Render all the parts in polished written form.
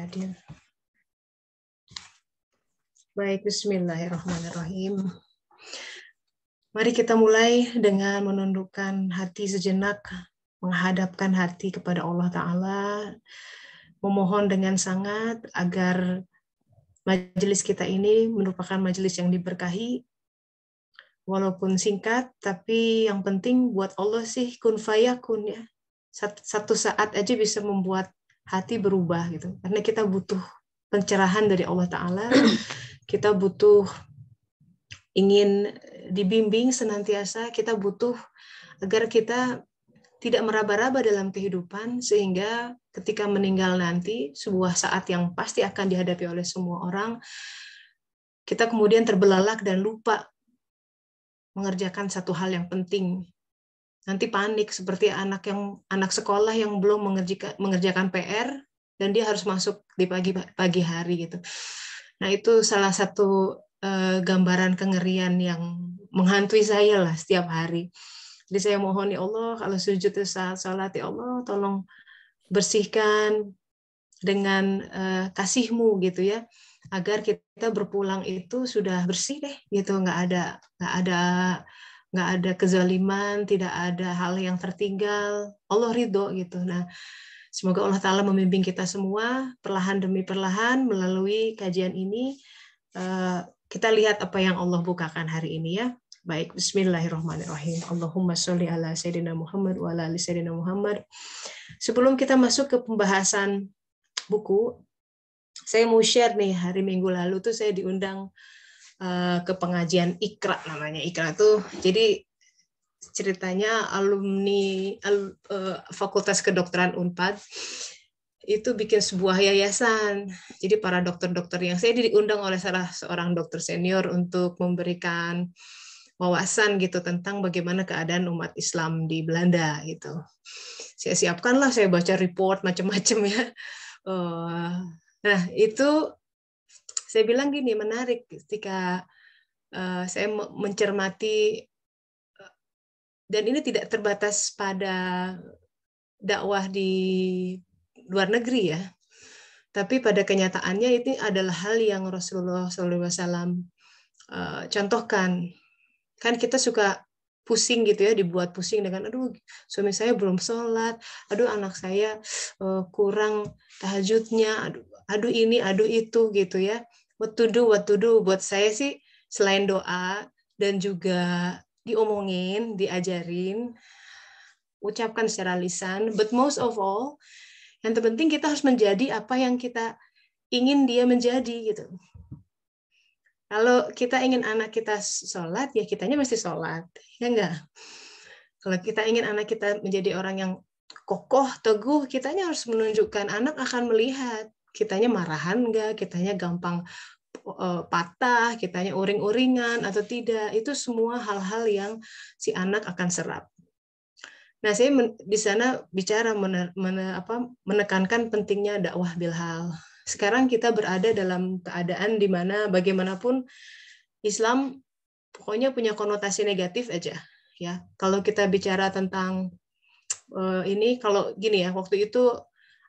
hadir. Baik, bismillahirrahmanirrahim. Mari kita mulai dengan menundukkan hati sejenak, menghadapkan hati kepada Allah Ta'ala, memohon dengan sangat agar majelis kita ini merupakan majelis yang diberkahi, walaupun singkat, tapi yang penting buat Allah sih kun fayakun ya. Satu saat aja bisa membuat hati berubah gitu. Karena kita butuh pencerahan dari Allah Ta'ala, kita butuh ingin dibimbing senantiasa, kita butuh agar kita tidak meraba-raba dalam kehidupan, sehingga ketika meninggal nanti, sebuah saat yang pasti akan dihadapi oleh semua orang, kita kemudian terbelalak dan lupa mengerjakan satu hal yang penting. Nanti panik seperti anak sekolah yang belum mengerjakan PR dan dia harus masuk di pagi hari gitu. Nah, itu salah satu gambaran kengerian yang menghantui saya lah setiap hari. Jadi saya mohon ya Allah, kalau sujud saat salat ya Allah, tolong bersihkan dengan kasih-Mu gitu ya, agar kita berpulang itu sudah bersih deh gitu, nggak ada kezaliman, tidak ada hal yang tertinggal, Allah ridho gitu. Nah, semoga Allah Ta'ala membimbing kita semua perlahan demi perlahan melalui kajian ini. Kita lihat apa yang Allah bukakan hari ini ya. Baik, bismillahirrahmanirrahim. Allahumma sholli ala Sayyidina Muhammad wa ala ali Sayyidina Muhammad. Sebelum kita masuk ke pembahasan buku, saya mau share nih, hari Minggu lalu tuh saya diundang ke pengajian Iqra namanya. Iqra tuh jadi ceritanya alumni Fakultas Kedokteran Unpad itu bikin sebuah yayasan. Jadi para dokter-dokter yang saya diundang oleh salah seorang dokter senior untuk memberikan wawasan gitu tentang bagaimana keadaan umat Islam di Belanda gitu. Saya siapkanlah, saya baca report macam-macam ya. Nah, itu saya bilang gini, menarik ketika saya mencermati, dan ini tidak terbatas pada dakwah di luar negeri ya, tapi pada kenyataannya ini adalah hal yang Rasulullah SAW contohkan. Kan kita suka pusing gitu ya, dibuat pusing dengan aduh suami saya belum sholat, aduh anak saya kurang tahajudnya, aduh ini, aduh itu gitu ya. What to do. Buat saya sih selain doa dan juga diomongin, diajarin, ucapkan secara lisan, but most of all, yang terpenting kita harus menjadi apa yang kita ingin dia menjadi gitu. Kalau kita ingin anak kita sholat, ya kitanya mesti sholat, ya enggak? Kalau kita ingin anak kita menjadi orang yang kokoh, teguh, kitanya harus menunjukkan, anak akan melihat kitanya marahan enggak, kitanya gampang patah, kitanya uring-uringan atau tidak. Itu semua hal-hal yang si anak akan serap. Nah, saya di sana bicara menekankan pentingnya dakwah bilhal. Sekarang kita berada dalam keadaan di mana bagaimanapun Islam pokoknya punya konotasi negatif aja ya. Kalau kita bicara tentang ini, kalau gini ya, waktu itu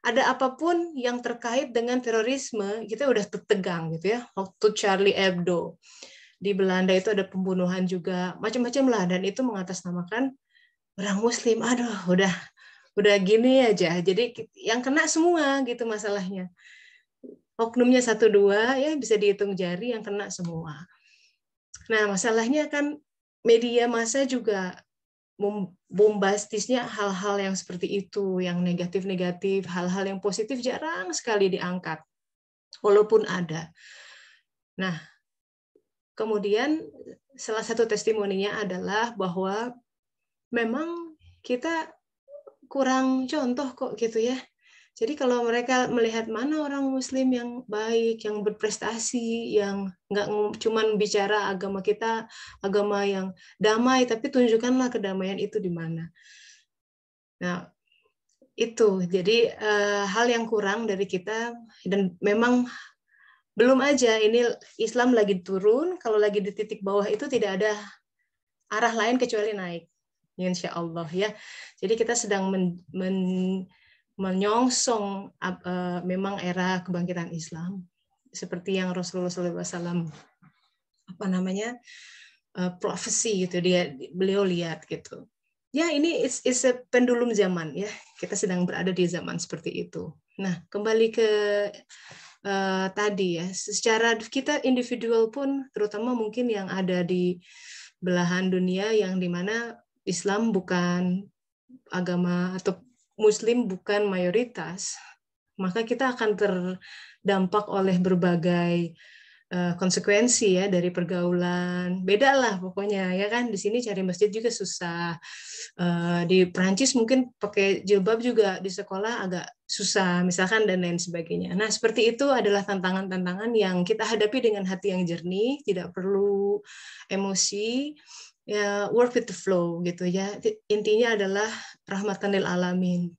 ada apapun yang terkait dengan terorisme, kita udah tegang gitu ya. Waktu Charlie Hebdo di Belanda itu ada pembunuhan juga, macam-macam lah, dan itu mengatasnamakan orang Muslim. Aduh, udah gini aja. Jadi yang kena semua gitu masalahnya. Oknumnya 1-2 ya bisa dihitung jari, yang kena semua. Nah, masalahnya kan media massa juga bombastisnya hal-hal yang seperti itu, yang negatif-negatif, hal-hal yang positif jarang sekali diangkat, walaupun ada. Nah, kemudian salah satu testimoninya adalah bahwa memang kita kurang contoh kok gitu ya. Jadi kalau mereka melihat mana orang Muslim yang baik, yang berprestasi, yang nggak cuma bicara agama kita, agama yang damai, tapi tunjukkanlah kedamaian itu di mana. Nah, itu jadi hal yang kurang dari kita, dan memang belum aja ini Islam lagi turun, kalau lagi di titik bawah itu tidak ada arah lain kecuali naik. Insya Allah ya. Jadi kita sedang menyongsong memang era kebangkitan Islam, seperti yang Rasulullah SAW prophecy gitu, beliau lihat gitu. Ya, ini is a pendulum zaman ya. Kita sedang berada di zaman seperti itu. Nah, kembali ke tadi ya, secara kita individual pun, terutama mungkin yang ada di belahan dunia yang dimana Islam bukan agama atau Muslim bukan mayoritas, maka kita akan terdampak oleh berbagai konsekuensi ya dari pergaulan. Beda lah pokoknya ya kan. Di sini cari masjid juga susah. Di Perancis mungkin pakai jilbab juga di sekolah agak susah misalkan, dan lain sebagainya. Nah, seperti itu adalah tantangan-tantangan yang kita hadapi dengan hati yang jernih, tidak perlu emosi. Ya, work with the flow gitu ya. Intinya adalah rahmatan lil alamin.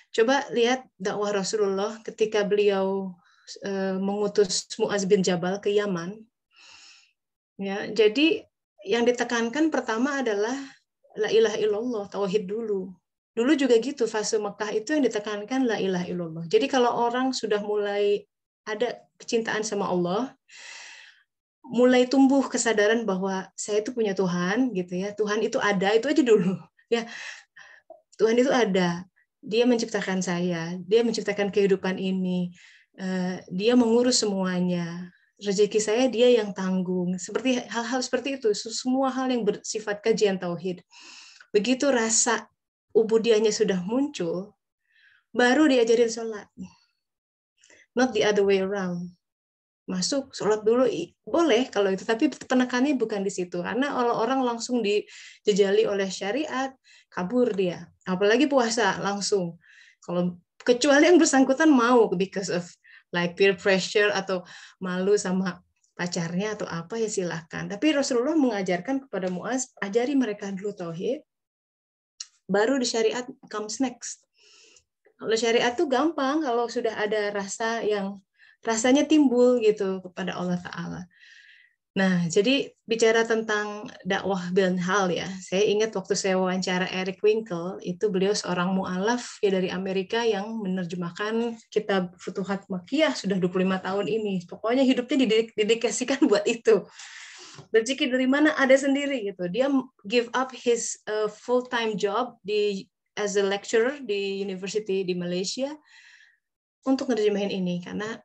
Coba lihat dakwah Rasulullah ketika beliau mengutus Mu'adz bin Jabal ke Yaman. Ya, jadi yang ditekankan pertama adalah la ilaha illallah, tauhid dulu. Dulu juga gitu, fase Mekah itu yang ditekankan la ilaha illallah. Jadi kalau orang sudah mulai ada kecintaan sama Allah, mulai tumbuh kesadaran bahwa saya itu punya Tuhan gitu ya. Tuhan itu ada, itu aja dulu. Ya, Tuhan itu ada. Dia menciptakan saya, dia menciptakan kehidupan ini. Dia mengurus semuanya. Rezeki saya dia yang tanggung. Seperti hal-hal seperti itu, semua hal yang bersifat kajian tauhid. Begitu rasa ubudiahnya sudah muncul, baru diajarin sholat. Not the other way around. Masuk sholat dulu boleh kalau itu, tapi penekannya bukan di situ, karena orang langsung dijejali oleh syariat, kabur dia. Apalagi puasa langsung. Kalau kecuali yang bersangkutan mau because of like peer pressure atau malu sama pacarnya atau apa, ya silahkan. Tapi Rasulullah mengajarkan kepada Mu'adz, ajari mereka dulu tauhid, baru di syariat comes next. Kalau syariat tuh gampang kalau sudah ada rasa yang rasanya timbul gitu kepada Allah Ta'ala. Nah, jadi bicara tentang dakwah bin Hal ya, saya ingat waktu saya wawancara Eric Winkel, itu beliau seorang mu'alaf ya dari Amerika yang menerjemahkan kitab Futuhat Makkiyah sudah 25 tahun ini. Pokoknya hidupnya didedikasikan buat itu. Rezeki dari mana ada sendiri gitu. Dia give up his full-time job as a lecturer di university di Malaysia untuk nerjemahin ini, karena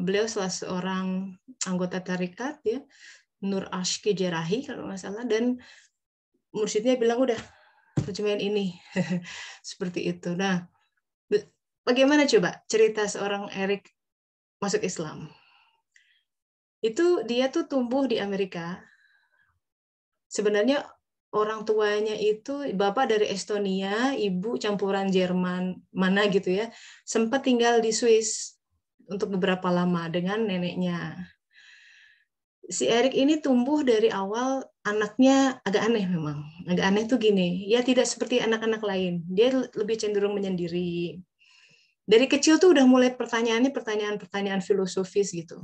beliau salah seorang anggota tarikat ya, Nur Ashki Jerahi kalau nggak salah, dan mursyidnya bilang udah terjemahin ini. Seperti itu. Nah, bagaimana coba cerita seorang Eric masuk Islam? Itu dia tuh tumbuh di Amerika. Sebenarnya orang tuanya itu bapak dari Estonia, ibu campuran Jerman mana gitu ya. Sempat tinggal di Swiss untuk beberapa lama dengan neneknya. Si Eric ini tumbuh dari awal anaknya agak aneh memang. Agak aneh tuh gini, ya tidak seperti anak-anak lain. Dia lebih cenderung menyendiri. Dari kecil tuh udah mulai pertanyaannya pertanyaan-pertanyaan filosofis gitu.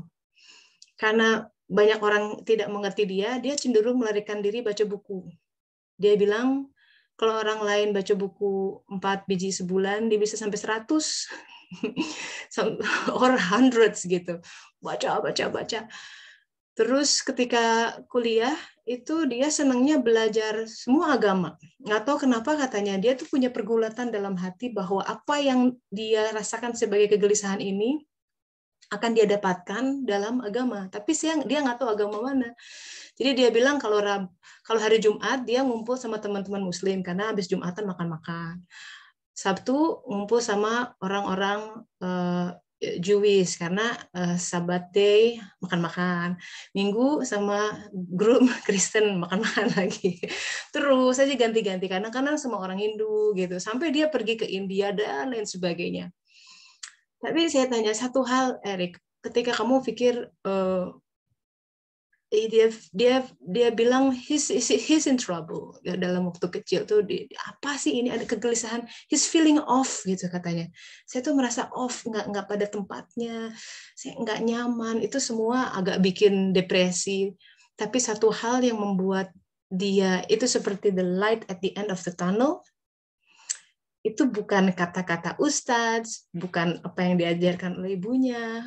Karena banyak orang tidak mengerti dia cenderung melarikan diri baca buku. Dia bilang, kalau orang lain baca buku 4 biji sebulan, dia bisa sampai 100 or hundreds gitu. Baca. Terus ketika kuliah, itu dia senangnya belajar semua agama. Nggak tahu kenapa katanya, dia tuh punya pergulatan dalam hati bahwa apa yang dia rasakan sebagai kegelisahan ini akan dia dapatkan dalam agama. Tapi dia nggak tahu agama mana. Jadi dia bilang kalau hari Jumat dia ngumpul sama teman-teman Muslim karena habis Jumatan makan-makan. Sabtu ngumpul sama orang-orang Jewish karena Sabat Day makan-makan. Minggu sama grup Kristen makan-makan lagi. Terus aja ganti-ganti karena semua orang Hindu gitu. Sampai dia pergi ke India dan lain sebagainya. Tapi saya tanya satu hal, Eric, ketika kamu pikir dia bilang he's in trouble ya, dalam waktu kecil tuh apa sih ini, ada kegelisahan, he's feeling off gitu katanya. Saya tuh merasa off, nggak pada tempatnya, saya nggak nyaman, itu semua agak bikin depresi. Tapi satu hal yang membuat dia itu seperti the light at the end of the tunnel, itu bukan kata-kata ustadz, bukan apa yang diajarkan oleh ibunya,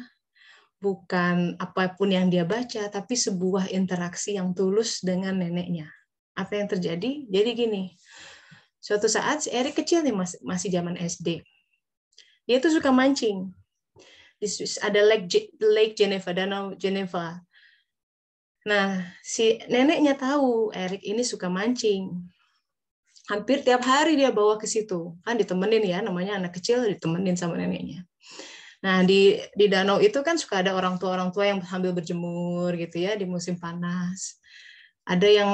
bukan apapun yang dia baca, tapi sebuah interaksi yang tulus dengan neneknya. Apa yang terjadi? Jadi gini, suatu saat si Erik kecil nih, masih zaman SD. Dia tuh suka mancing. Ada Lake Geneva, Danau Geneva. Nah, si neneknya tahu Erik ini suka mancing. Hampir tiap hari dia bawa ke situ. Kan ditemenin ya, namanya anak kecil ditemenin sama neneknya. Nah, di danau itu kan suka ada orang tua yang sambil berjemur gitu ya di musim panas. Ada yang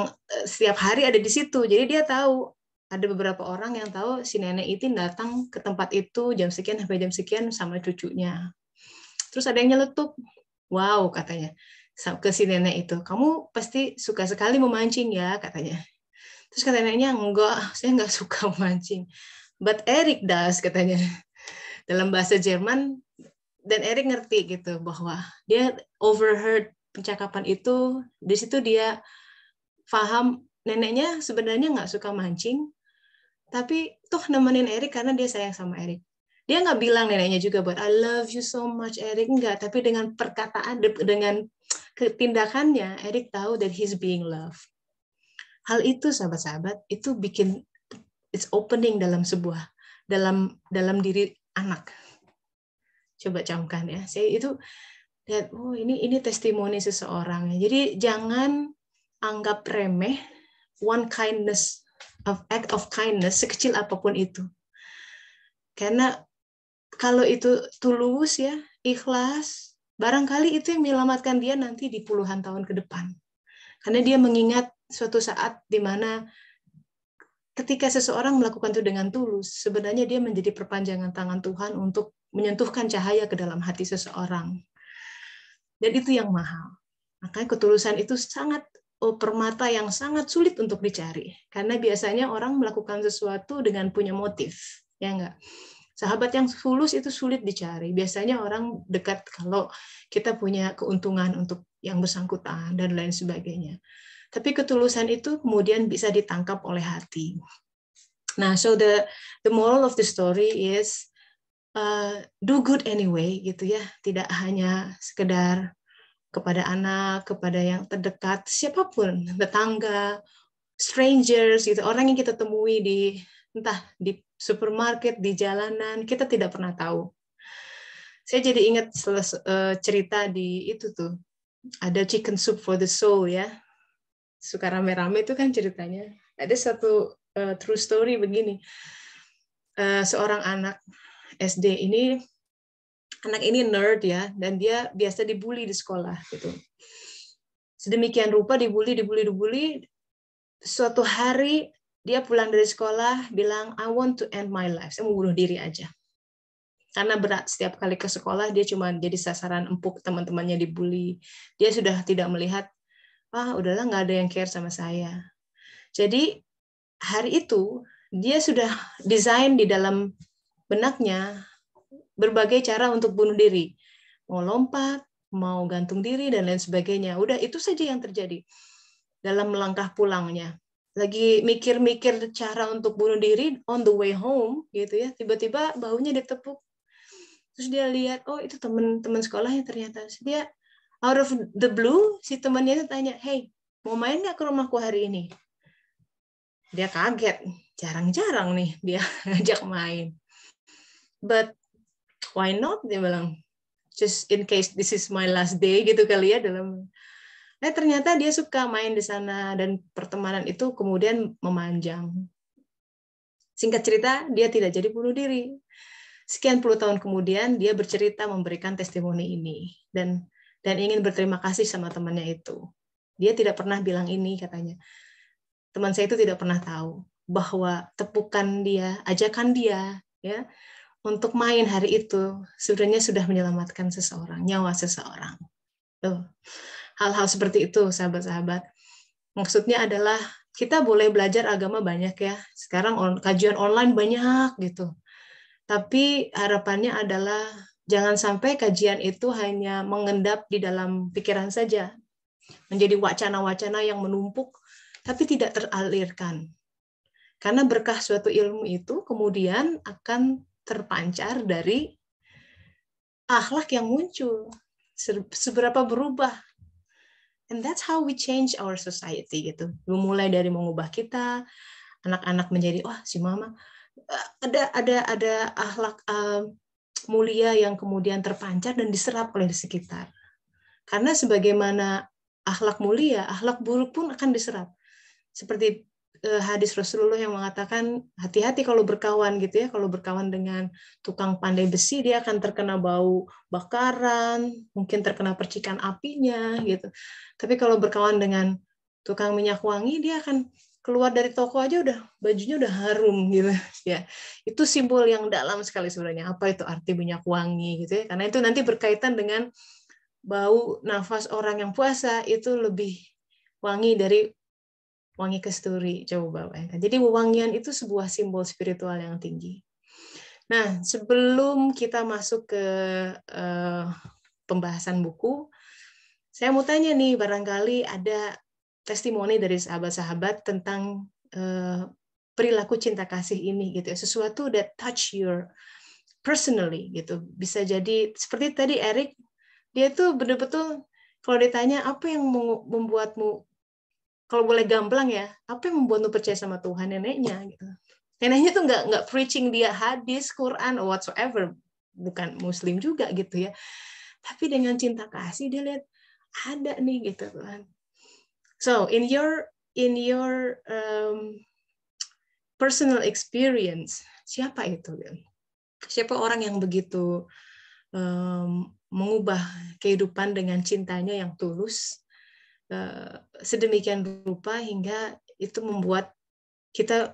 setiap hari ada di situ. Jadi dia tahu, ada beberapa orang yang tahu si nenek itu datang ke tempat itu jam sekian sampai jam sekian sama cucunya. Terus ada yang nyeletuk. Wow, katanya. Ke si nenek itu, kamu pasti suka sekali memancing ya, katanya. Terus kata neneknya, enggak, saya enggak suka memancing. But Erik does, katanya. Dalam bahasa Jerman, dan Erik ngerti gitu bahwa dia overheard percakapan itu, di situ dia paham neneknya sebenarnya nggak suka mancing, tapi tuh nemenin Erik karena dia sayang sama Erik. Dia nggak bilang neneknya juga buat I love you so much Erik, enggak, tapi dengan perkataan, dengan tindakannya Erik tahu that he's being loved. Hal itu sahabat-sahabat itu bikin it's opening dalam diri anak. Coba camkan ya. Saya itu lihat, oh ini testimoni seseorang. Jadi jangan anggap remeh act of kindness sekecil apapun itu. Karena kalau itu tulus ya, ikhlas, barangkali itu yang menyelamatkan dia nanti di puluhan tahun ke depan. Karena dia mengingat suatu saat di mana ketika seseorang melakukan itu dengan tulus, sebenarnya dia menjadi perpanjangan tangan Tuhan untuk menyentuhkan cahaya ke dalam hati seseorang. Dan itu yang mahal. Makanya ketulusan itu sangat permata yang sangat sulit untuk dicari. Karena biasanya orang melakukan sesuatu dengan punya motif. Ya enggak? Sahabat yang tulus itu sulit dicari. Biasanya orang dekat kalau kita punya keuntungan untuk yang bersangkutan dan lain sebagainya. Tapi ketulusan itu kemudian bisa ditangkap oleh hati. Nah, so the moral of the story is do good anyway, gitu ya. Tidak hanya sekedar kepada anak, kepada yang terdekat, siapapun, tetangga, strangers, gitu, orang yang kita temui entah di supermarket, di jalanan, kita tidak pernah tahu. Saya jadi ingat cerita di itu tuh, ada Chicken Soup for the Soul ya, suka rame-rame itu kan ceritanya. Ada satu true story begini, seorang anak SD ini, anak ini nerd ya, dan dia biasa dibully di sekolah gitu. Sedemikian rupa dibully. Suatu hari dia pulang dari sekolah bilang, I want to end my life, saya mau bunuh diri aja. Karena berat, setiap kali ke sekolah dia cuma jadi sasaran empuk, teman-temannya dibully. Dia sudah tidak melihat, udahlah nggak ada yang care sama saya. Jadi hari itu dia sudah desain di dalam benaknya berbagai cara untuk bunuh diri. Mau lompat, mau gantung diri, dan lain sebagainya. Udah itu saja yang terjadi dalam melangkah pulangnya. Lagi mikir-mikir cara untuk bunuh diri, on the way home, gitu ya, tiba-tiba bahunya ditepuk. Terus dia lihat, oh itu teman-teman sekolahnya ternyata. Dia out of the blue, si temannya tanya, hey, mau main nggak ke rumahku hari ini? Dia kaget, jarang-jarang nih dia ngajak main. But why not? Dia bilang, just in case this is my last day gitu kali ya dalam. Ternyata dia suka main di sana dan pertemanan itu kemudian memanjang. Singkat cerita, dia tidak jadi bunuh diri. Sekian puluh tahun kemudian dia bercerita memberikan testimoni ini dan ingin berterima kasih sama temannya itu. Dia tidak pernah bilang ini, katanya. Teman saya itu tidak pernah tahu bahwa tepukan dia, ajakan dia ya untuk main hari itu sebenarnya sudah menyelamatkan seseorang, nyawa seseorang. Tuh. Hal-hal seperti itu, sahabat-sahabat. Maksudnya adalah kita boleh belajar agama banyak ya. Sekarang kajian online banyak gitu. Tapi harapannya adalah jangan sampai kajian itu hanya mengendap di dalam pikiran saja. Menjadi wacana-wacana yang menumpuk, tapi tidak teralirkan. Karena berkah suatu ilmu itu kemudian akan terpancar dari akhlak yang muncul. Seberapa berubah. And that's how we change our society gitu. Mulai dari mengubah kita, anak-anak menjadi si mama ada akhlak mulia yang kemudian terpancar dan diserap oleh di sekitar. Karena sebagaimana akhlak mulia, akhlak buruk pun akan diserap. Seperti hadis Rasulullah yang mengatakan hati-hati kalau berkawan gitu ya, kalau berkawan dengan tukang pandai besi dia akan terkena bau bakaran, mungkin terkena percikan apinya gitu. Tapi kalau berkawan dengan tukang minyak wangi dia akan keluar dari toko aja udah bajunya udah harum gitu ya. Itu simbol yang dalam sekali sebenarnya. Apa itu arti minyak wangi gitu ya? Karena itu nanti berkaitan dengan bau nafas orang yang puasa itu lebih wangi dari wangi kasturi, coba bayangkan. Jadi wewangian itu sebuah simbol spiritual yang tinggi. Nah, sebelum kita masuk ke pembahasan buku, saya mau tanya nih, barangkali ada testimoni dari sahabat-sahabat tentang perilaku cinta kasih ini, gitu ya. Sesuatu that touch your personally, gitu. Bisa jadi seperti tadi Eric, dia tuh betul-betul kalau ditanya apa yang membuatmu, kalau boleh gamblang ya, apa yang membuatmu percaya sama Tuhan, neneknya gitu. Neneknya tuh nggak preaching dia hadis, Quran, or whatsoever, bukan Muslim juga gitu ya. Tapi dengan cinta kasih dia lihat ada nih gitu kan. So in your personal experience, siapa itu? Siapa orang yang begitu mengubah kehidupan dengan cintanya yang tulus? Sedemikian rupa hingga itu membuat kita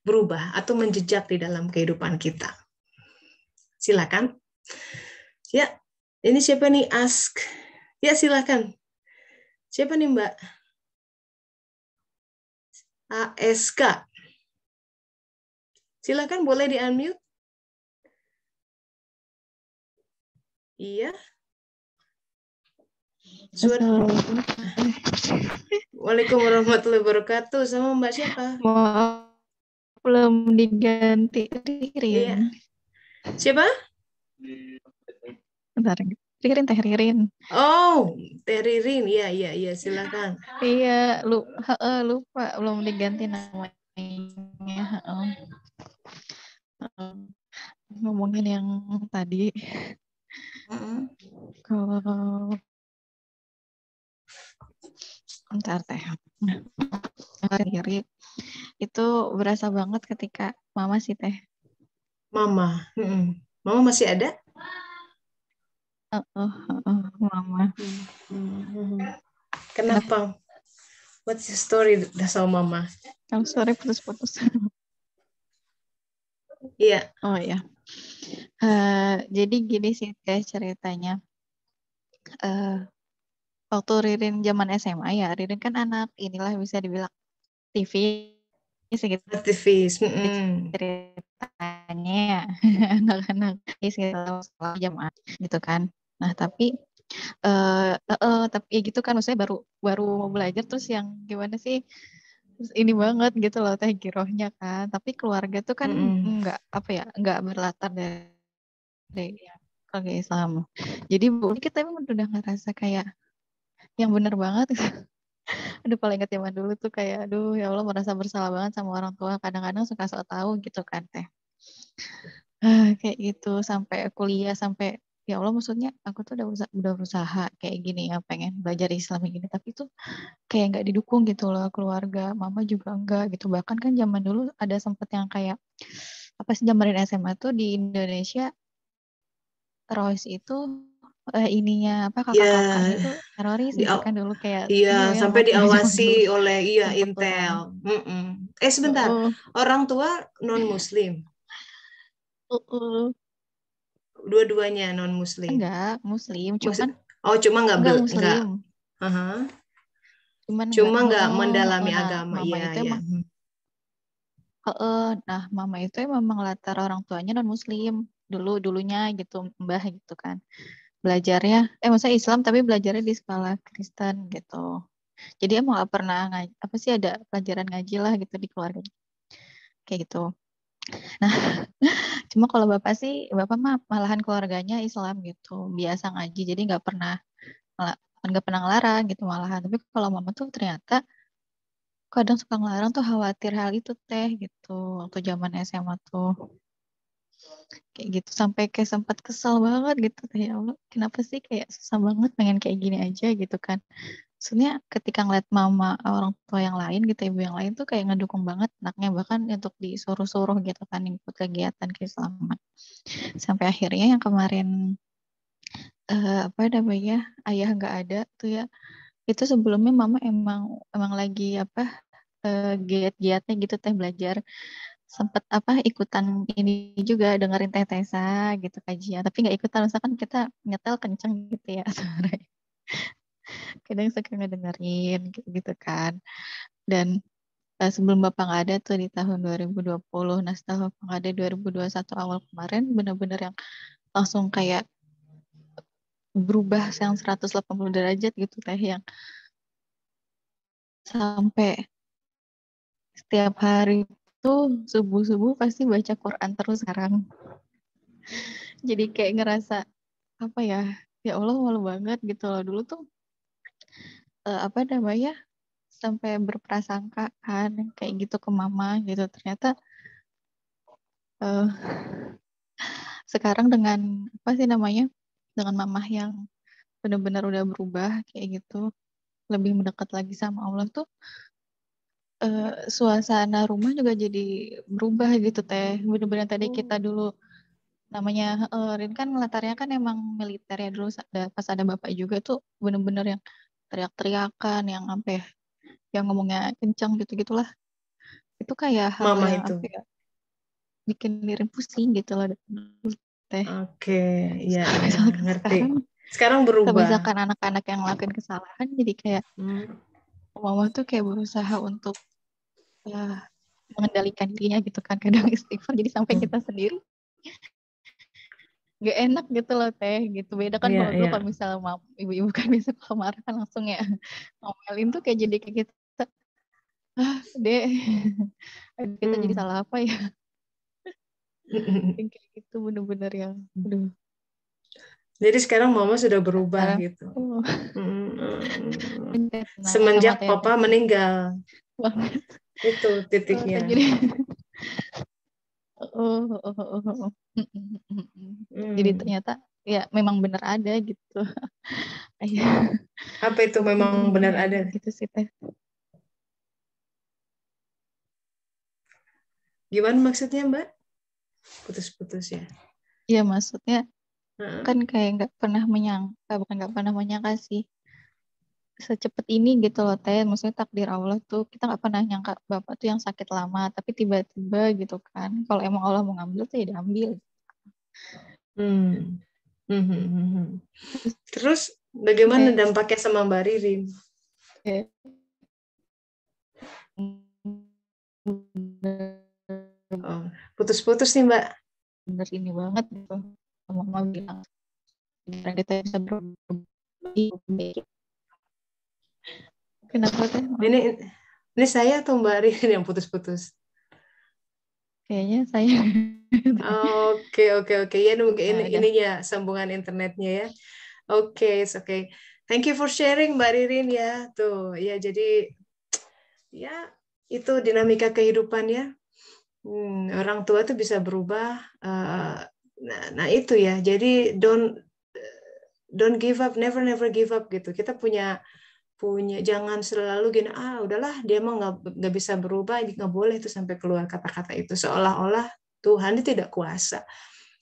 berubah atau menjejak di dalam kehidupan kita. Silakan. Ya, ini siapa nih? Ask. Ya, silakan. Siapa nih, Mbak? ASK. Silakan, boleh di-unmute. Iya. Waalaikumsalam warahmatullahi wabarakatuh. Sama Mbak siapa? Maaf, belum diganti Ririn. Iya. Siapa? Bentar, Ririn, Teh Ririn. Oh, Teh Ririn. Iya, silakan. Iya, lupa belum diganti namanya. Ngomongin yang tadi. Kalau bentar Teh. Riri itu berasa banget ketika Mama sih Teh. Mama. Mama masih ada? Mama. Kenapa? What's your story sama Mama? Sorry, putus-putus. Iya. Oh ya. Jadi gini sih Teh ceritanya. Waktu Ririn zaman SMA ya, Ririn kan anak inilah bisa dibilang TV segitu Aktivis. ceritanya anak-anak di sekitar jamaah gitu kan. Nah tapi ya gitu kan, maksudnya baru mau belajar terus yang gimana sih, terus ini banget gitu loh Teh girohnya kan. Tapi keluarga tuh kan nggak berlatar dari keluarga Islam. Jadi kita emang udah ngerasa kayak yang bener banget. Aduh, paling inget zaman dulu tuh kayak, aduh ya Allah merasa bersalah banget sama orang tua. Kadang-kadang suka sok tahu gitu kan Teh. Kayak gitu sampai kuliah, sampai ya Allah, maksudnya aku tuh udah berusaha kayak gini ya, pengen belajar Islam kayak gini, tapi tuh kayak nggak didukung gitu loh keluarga, mama juga enggak gitu. Bahkan kan zaman dulu ada sempet yang kayak apa sih, zaman SMA tuh di Indonesia teroris itu ininya apa, kakak-kakaknya tuh teroris gitu kan dulu, kayak Iya, ya sampai amat ya zaman dulu diawasi oleh sempet rame. Intel. Sebentar, orang tua non Muslim. Dua-duanya non Muslim. Enggak, Muslim, cuman cuma enggak Muslim. Cuman Cuma nggak mendalami nah, agama. mama Iya, itu iya. emang nah mama itu emang latar orang tuanya non Muslim dulunya gitu, Mbah gitu kan. Belajarnya maksudnya Islam tapi belajarnya di sekolah Kristen gitu. Jadi emang gak pernah apa sih, ada pelajaran ngaji lah gitu di keluarga. kayak gitu. Nah, cuma kalau bapak mah malahan keluarganya Islam gitu, biasa ngaji, jadi nggak pernah ngelarang gitu malahan. Tapi kalau mama tuh ternyata kadang suka ngelarang tuh khawatir hal itu teh gitu waktu zaman SMA tuh kayak gitu sampai kayak sempat kesel banget gitu teh, ya Allah kenapa sih kayak susah banget pengen kayak gini aja gitu kan. Sebenarnya ketika ngeliat mama orang tua yang lain gitu, ibu yang lain tuh kayak ngedukung banget anaknya, bahkan untuk disuruh-suruh gitu kan ikut kegiatan keislaman. Sampai akhirnya yang kemarin apa namanya ayah nggak ada tuh ya, itu sebelumnya mama emang lagi apa giat-giatnya gitu teh belajar, sempet apa ikutan ini juga dengerin teh Tesa gitu kajian, tapi nggak ikutan misalkan kita nyetel kenceng gitu ya suara, kadang suka ngedengerin gitu kan. Dan sebelum bapak nggak ada tuh di tahun 2020, nah setelah bapak nggak ada 2021 awal kemarin bener-bener yang langsung kayak berubah yang 180 derajat gitu teh, yang sampai setiap hari tuh subuh-subuh pasti baca Quran terus sekarang. Jadi kayak ngerasa apa ya, ya Allah malu banget gitu loh. Dulu tuh apa namanya sampai berprasangka kan kayak gitu ke mama gitu. Ternyata eh, sekarang dengan apa sih namanya, dengan mama yang benar-benar udah berubah kayak gitu, lebih mendekat lagi sama Allah tuh, suasana rumah juga jadi berubah gitu teh. Bener-bener tadi kita dulu namanya Rin kan latarnya kan emang militer ya dulu, pas ada bapak juga tuh bener-bener yang teriak-teriakan yang sampai yang ngomongnya kencang gitu gitulah, itu kayak hal Mama yang itu. apa ya, bikin diri pusing gitu loh dulu teh. Oke, iya Kalau iya, misalkan ngerti. sekarang, Sekarang kalau berubah. misalkan anak-anak yang ngelakuin kesalahan jadi kayak Hmm. mama tuh kayak berusaha untuk ya mengendalikan dirinya gitu kan, kadang istighfar jadi sampai Hmm. kita sendiri gak enak gitu loh teh gitu. Beda kan Iya kalau dulu iya. kalau misalnya ibu-ibu kan biasa kalau marah kan langsung ya ngomelin tuh kayak jadi kayak gitu, ah deh kita jadi Hmm. salah apa ya. Yang kayak gitu bener-bener yang aduh. Jadi sekarang mama sudah berubah Sekarang gitu. oh, nah sama Semenjak teteh papa meninggal, banget. itu Oh, titiknya. jadi jadi Hmm. ternyata ya memang bener ada gitu. Ayah Apa itu memang benar ada? gitu sih teh. Gimana maksudnya, Mbak? Putus-putus ya. Ya maksudnya Heeh. kan kayak nggak pernah menyangka, bukan nggak pernah menyangka sih secepat ini gitu loh teh, maksudnya takdir Allah tuh kita nggak pernah nyangka bapak tuh yang sakit lama, tapi tiba-tiba gitu kan kalau emang Allah mau ngambil tuh ya diambil. Hmm. Hmm, hmm, hmm, hmm. Terus Terus bagaimana kayak dampaknya sama Mbak Ririn? Oh, putus-putus nih, Mbak. bener ini banget gitu, mama bilang biar kita bisa berbaik. Kenapa teh maaf, Ini saya atau Mbak Ririn yang putus-putus? kayaknya saya Oke, oke, oke. Ya, mungkin ya udah ininya sambungan internetnya ya. Oke, it's okay. Thank you for sharing, Mbak Ririn ya. Tuh, ya jadi ya itu dinamika kehidupan ya. Orang tua tuh bisa berubah. Nah, itu ya. Jadi don't give up, never never give up gitu. Kita punya punya jangan selalu gini, udahlah dia mah nggak bisa berubah, nggak boleh itu sampai keluar kata-kata itu seolah-olah Tuhan itu tidak kuasa.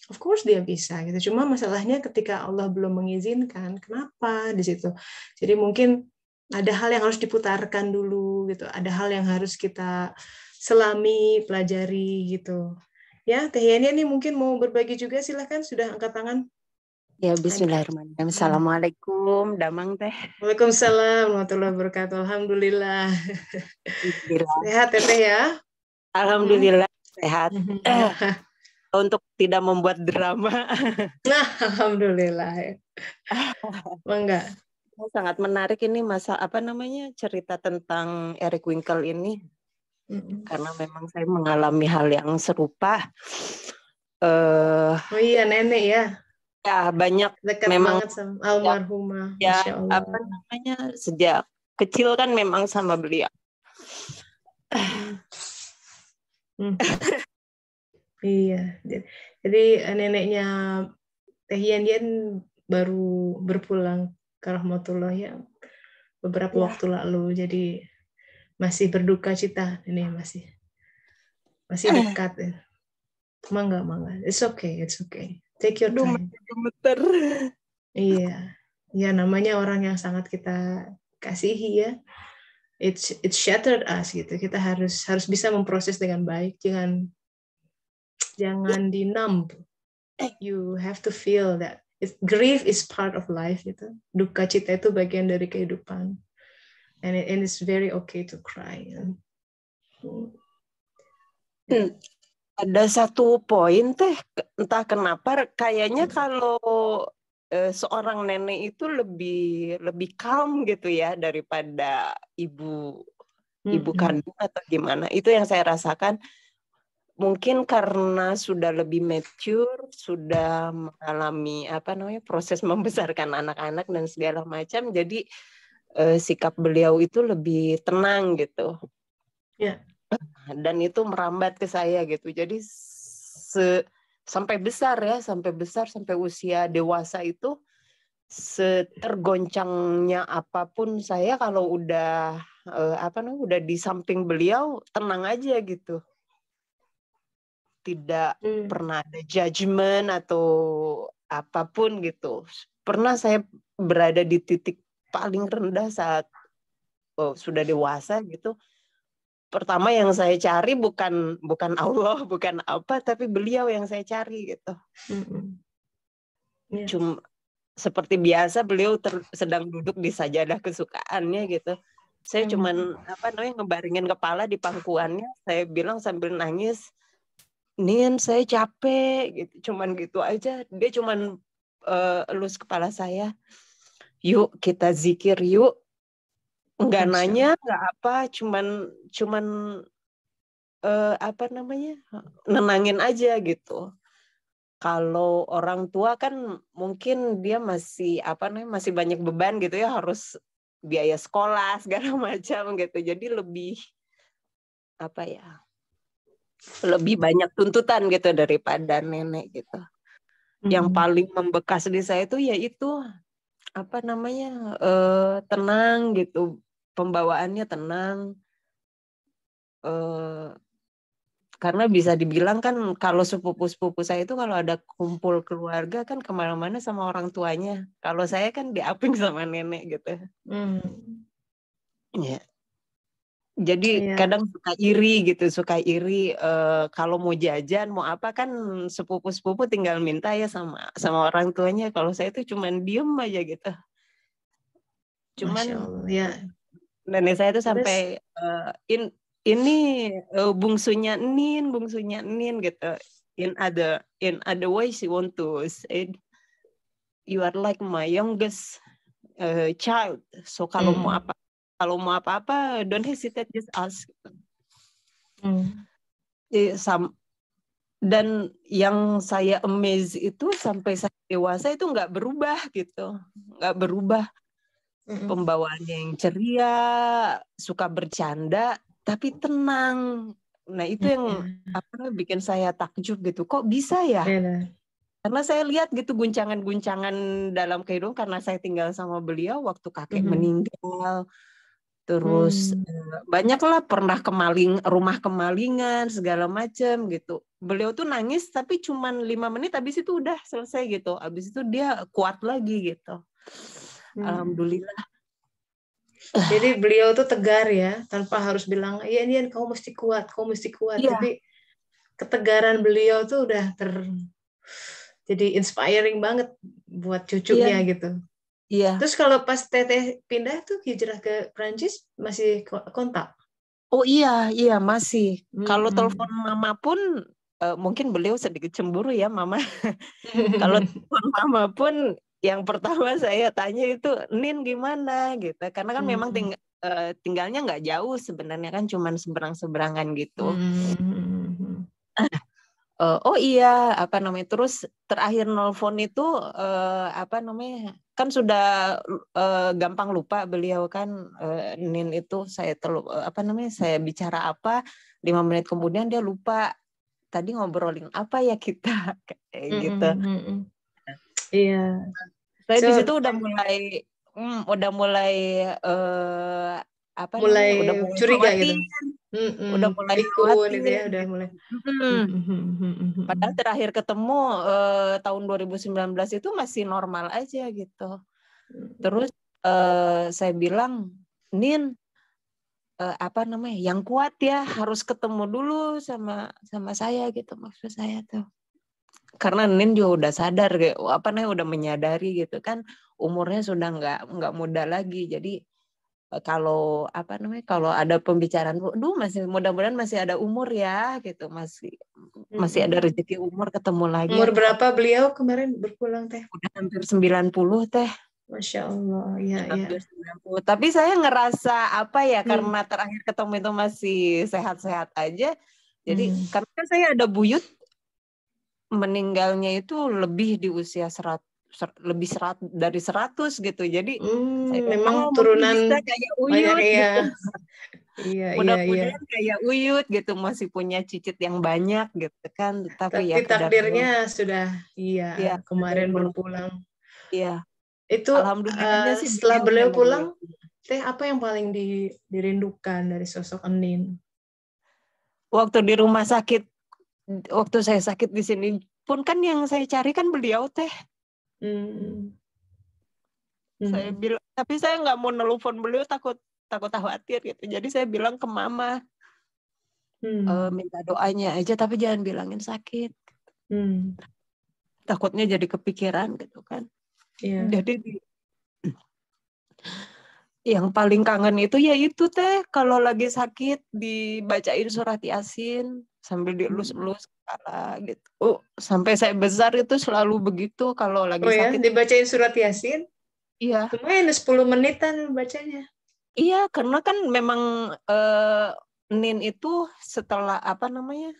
Of course dia bisa gitu, cuma masalahnya ketika Allah belum mengizinkan, kenapa di situ. Jadi mungkin ada hal yang harus diputarkan dulu gitu, ada hal yang harus kita selami, pelajari gitu. Ya, Teh Yani nih mungkin mau berbagi juga, silahkan, sudah angkat tangan. Ya, bismillahirrahmanirrahim. Assalamualaikum, Damang teh. Waalaikumsalam warahmatullahi wabarakatuh. Alhamdulillah. Alhamdulillah. Sehat ya, Teh ya? Alhamdulillah sehat. Ya. Untuk tidak membuat drama. Nah, alhamdulillah. Bangga. Sangat menarik ini cerita tentang Eric Winkle ini. Karena memang saya mengalami hal yang serupa. Oh iya, nenek ya. Ya banyak Dekat memang banget sama almarhumah, ya Masya Allah. apa namanya sejak kecil kan memang sama beliau. Iya, jadi neneknya Teh Yan baru berpulang ke rahmatullah ya beberapa waktu lalu, jadi masih berduka cita ini masih dekat ya. Mangga, it's okay, take your time. Gemeter. Iya, ya namanya orang yang sangat kita kasihi ya. It's shattered us gitu. Kita harus bisa memproses dengan baik, jangan dinumb. You have to feel that grief is part of life gitu. Duka cita itu bagian dari kehidupan. And it's very okay to cry. Ada satu poin Teh, entah kenapa kayaknya kalau seorang nenek itu lebih calm gitu ya daripada ibu kandung atau gimana. Itu yang saya rasakan. Mungkin karena sudah lebih mature, sudah mengalami proses membesarkan anak-anak dan segala macam, jadi sikap beliau itu lebih tenang gitu. Yeah. Dan itu merambat ke saya gitu. Jadi sampai besar sampai usia dewasa itu setergoncangnya apapun saya kalau udah udah di samping beliau tenang aja gitu. Tidak pernah ada judgement atau apapun gitu. Pernah saya berada di titik paling rendah saat sudah dewasa gitu. Pertama yang saya cari bukan Allah, bukan apa, tapi beliau yang saya cari gitu. Yeah. Cuma seperti biasa beliau sedang duduk di sajadah kesukaannya gitu. Saya cuman ngebaringin kepala di pangkuannya. Saya bilang sambil nangis, Nin, saya capek gitu, cuman gitu aja. Dia cuman elus kepala saya. Yuk kita zikir yuk. Enggak nanya, enggak apa, cuman nenangin aja gitu. Kalau orang tua kan mungkin dia masih masih banyak beban gitu ya, harus biaya sekolah segala macam gitu. Jadi lebih lebih banyak tuntutan gitu daripada nenek gitu. Yang paling membekas di saya itu yaitu tenang gitu, pembawaannya tenang. Karena bisa dibilang kan kalau sepupu-sepupu saya itu kalau ada kumpul keluarga kan kemana-mana sama orang tuanya. Kalau saya kan diaping sama nenek gitu. Ya. Jadi kadang suka iri kalau mau jajan mau apa kan sepupu-sepupu tinggal minta ya sama orang tuanya. Kalau saya tuh cuman diem aja gitu. Cuman nenek saya tuh sampai ini bungsunya Nin gitu. In other ways she want to say you are like my youngest child. So kalau mau apa don't hesitate, just ask. Dan yang saya amaze itu sampai saya dewasa itu nggak berubah gitu, nggak berubah. Pembawaannya yang ceria, suka bercanda, tapi tenang. Nah itu yang bikin saya takjub gitu, kok bisa ya? Karena saya lihat gitu guncangan-guncangan dalam kehidupan karena saya tinggal sama beliau waktu kakek meninggal. Terus banyaklah pernah rumah kemalingan segala macam gitu. Beliau tuh nangis tapi cuman 5 menit habis itu udah selesai gitu. Habis itu dia kuat lagi gitu. Alhamdulillah. Jadi beliau tuh tegar ya, tanpa harus bilang, iya Nian kamu mesti kuat. Iya. Tapi ketegaran beliau tuh udah jadi inspiring banget buat cucunya gitu. Iya. Terus kalau pas Teteh pindah tuh hijrah ke Prancis masih kontak? Oh iya masih. Kalau telepon mama pun mungkin beliau sedikit cemburu ya mama. Kalau telepon mama pun yang pertama saya tanya itu Nin gimana gitu. Karena kan memang tinggalnya nggak jauh sebenarnya kan, cuman seberang-seberangan gitu. Oh iya, apa namanya? Terus terakhir nelfon itu apa namanya? Kan sudah gampang lupa beliau kan, Nin itu apa namanya? Saya bicara apa, 5 menit kemudian dia lupa. Tadi ngobrolin apa ya kita, kayak gitu. Iya. Saya So, di situ udah mulai apa namanya? Udah mulai curiga khawatir. gitu. Udah mulai Pikun khawatir itu ya, udah mulai. Padahal terakhir ketemu tahun 2019 itu masih normal aja gitu. Terus saya bilang, Nin, apa namanya, yang kuat ya, harus ketemu dulu sama saya gitu, maksud saya tuh. Karena Nin juga udah sadar, kayak apa namanya, udah menyadari gitu kan, umurnya sudah nggak muda lagi. Jadi kalau apa namanya, kalau ada pembicaraan, masih mudah-mudahan masih ada umur ya gitu, masih ada rezeki umur ketemu lagi. Umur berapa beliau kemarin berpulang teh? Udah hampir 90 teh. Masya Allah, ya. Hampir 90. Tapi saya ngerasa apa ya, karena terakhir ketemu itu masih sehat-sehat aja. Jadi karena kan saya ada buyut meninggalnya itu lebih di usia lebih dari 100 gitu. Jadi saya memang turunan bisa kayak Uyut banyak ya. gitu. Iya. Mudah-mudahan kayak Uyut gitu, masih punya cicit yang banyak gitu kan. Tapi ya takdirnya sudah kemarin berpulang. Iya. Itu alhamdulillahnya sih setelah beliau pulang, teh apa yang paling dirindukan dari sosok Nin? Waktu di rumah sakit, waktu saya sakit di sini pun kan yang saya cari kan beliau teh. Saya bilang, tapi saya nggak mau nelpon beliau, takut khawatir gitu. Jadi saya bilang ke mama, minta doanya aja, tapi jangan bilangin sakit. Takutnya jadi kepikiran gitu kan. Jadi yang paling kangen itu ya itu teh, kalau lagi sakit dibacain surat Yasin sambil dielus-elus kepala gitu. Sampai saya besar itu selalu begitu kalau lagi sakit. Dibacain surat Yasin? Iya. Lumayan 10 menitan bacanya. Iya, karena kan memang Nin itu setelah apa namanya,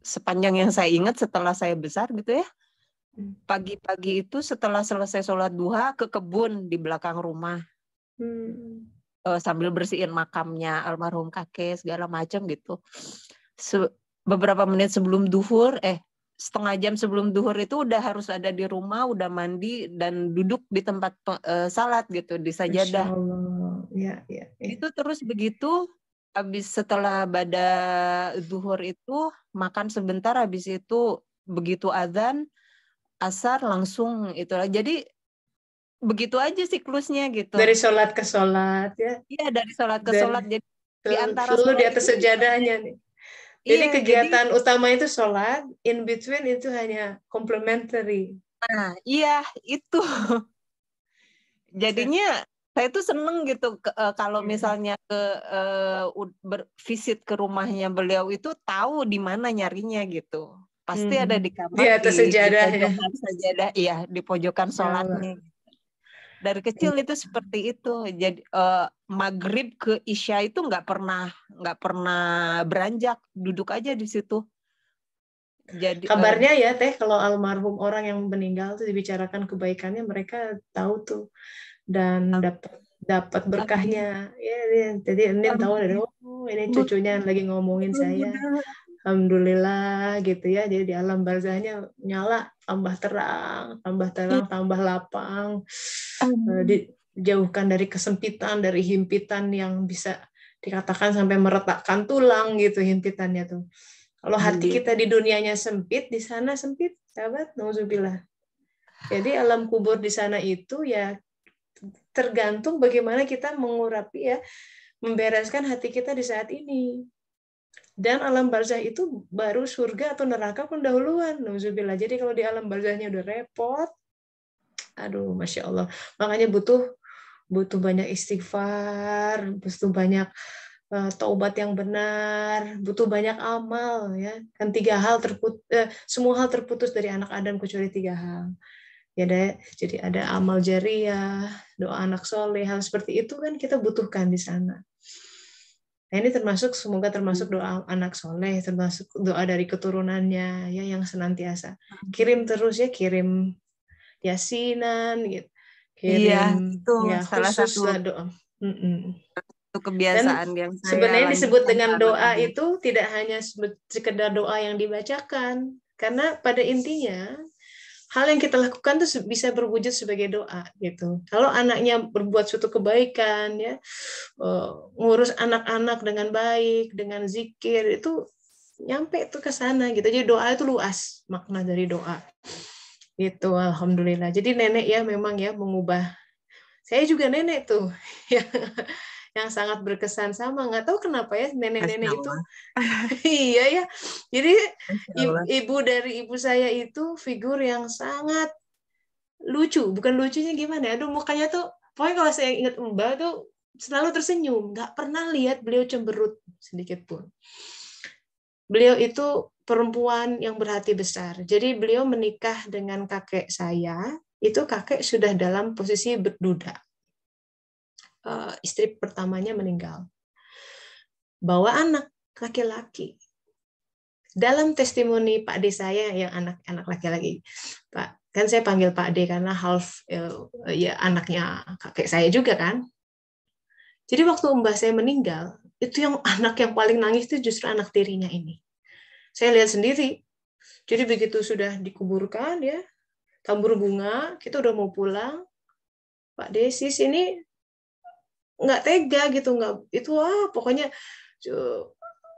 sepanjang yang saya ingat setelah saya besar gitu ya, pagi-pagi itu setelah selesai sholat duha ke kebun di belakang rumah, sambil bersihin makamnya almarhum kakek segala macam gitu. Beberapa menit sebelum duhur, setengah jam sebelum duhur itu udah harus ada di rumah, udah mandi dan duduk di tempat salat gitu, di sajadah. Ya. Itu terus begitu, habis setelah bada zuhur itu makan sebentar, habis itu begitu azan asar langsung itulah. Jadi begitu aja siklusnya gitu. Dari sholat ke sholat ya. Iya, dari sholat ke sholat. Jadi di antara selalu di atas sejadahnya nih. Jadi kegiatan utama itu sholat, in between itu hanya complementary. Nah, iya itu. Jadinya saya tuh seneng gitu kalau misalnya visit ke rumahnya beliau itu tahu di mana nyarinya gitu. Pasti ada di kamar, di atas sejadah, di pojokan sajadah, iya, di pojokan sholatnya. Dari kecil itu seperti itu. Jadi maghrib ke isya itu nggak pernah beranjak, duduk aja di situ. Jadi kabarnya ya teh, kalau almarhum orang yang meninggal tuh dibicarakan kebaikannya, mereka tahu tuh dan dapat berkahnya. Ya, jadi Nin tahu dari ini cucunya lagi ngomongin saya. Alhamdulillah gitu ya. Jadi di alam barzahnya nyala, tambah terang, tambah lapang. Dijauhkan dari kesempitan, dari himpitan yang bisa dikatakan sampai meretakkan tulang gitu himpitannya tuh. Kalau hati kita di dunianya sempit, di sana sempit, sahabat, nauzubillah. Jadi alam kubur di sana itu ya tergantung bagaimana kita mengurapi ya, membereskan hati kita di saat ini. Dan alam barzah itu baru surga atau neraka pendahuluan, nauzubillah. Jadi kalau di alam barzahnya udah repot, aduh, masya Allah. Makanya butuh banyak istighfar, butuh banyak taubat yang benar, butuh banyak amal ya. Kan 3 hal semua hal terputus dari anak Adam kecuali 3 hal. Ya jadi ada amal jariah, doa anak soleh, hal seperti itu kan kita butuhkan di sana. Nah, ini semoga termasuk doa anak soleh, termasuk doa dari keturunannya ya yang senantiasa kirim terus ya, kirim yasinan gitu, Iya, kirim itu ya salah khusus satu lah doa. Dan kebiasaan yang saya sebenarnya disebut lanjutkan dengan selama doa ini. itu tidak hanya sekedar doa yang dibacakan, karena pada intinya hal yang kita lakukan tuh bisa berwujud sebagai doa gitu. Kalau anaknya berbuat suatu kebaikan ya, ngurus anak-anak dengan baik, dengan zikir, itu nyampe tuh ke sana gitu. Jadi doa itu luas makna dari doa. Gitu, alhamdulillah. Jadi nenek ya memang ya mengubah. Saya juga nenek tuh yang sangat berkesan sama. Nggak tahu kenapa ya Masya nenek-nenek itu Allah. iya ya. Jadi Masya Allah. ibu dari ibu saya itu figur yang sangat lucu. Bukan lucunya gimana ya? Aduh, mukanya tuh pokoknya kalau saya ingat Mbak tuh selalu tersenyum. Nggak pernah lihat beliau cemberut sedikit pun. Beliau itu perempuan yang berhati besar. Jadi beliau menikah dengan kakek saya, itu kakek sudah dalam posisi berduda. Istri pertamanya meninggal. Bawa anak laki-laki. Dalam testimoni Pak D saya yang anak laki-laki, Pak, kan saya panggil Pak D karena half ya anaknya kakek saya juga kan. Jadi waktu mbah saya meninggal, itu yang anak yang paling nangis itu justru anak tirinya ini. Saya lihat sendiri. Jadi begitu sudah dikuburkan ya, tambur bunga, kita udah mau pulang, Pak Desis ini nggak tega gitu, nggak itu pokoknya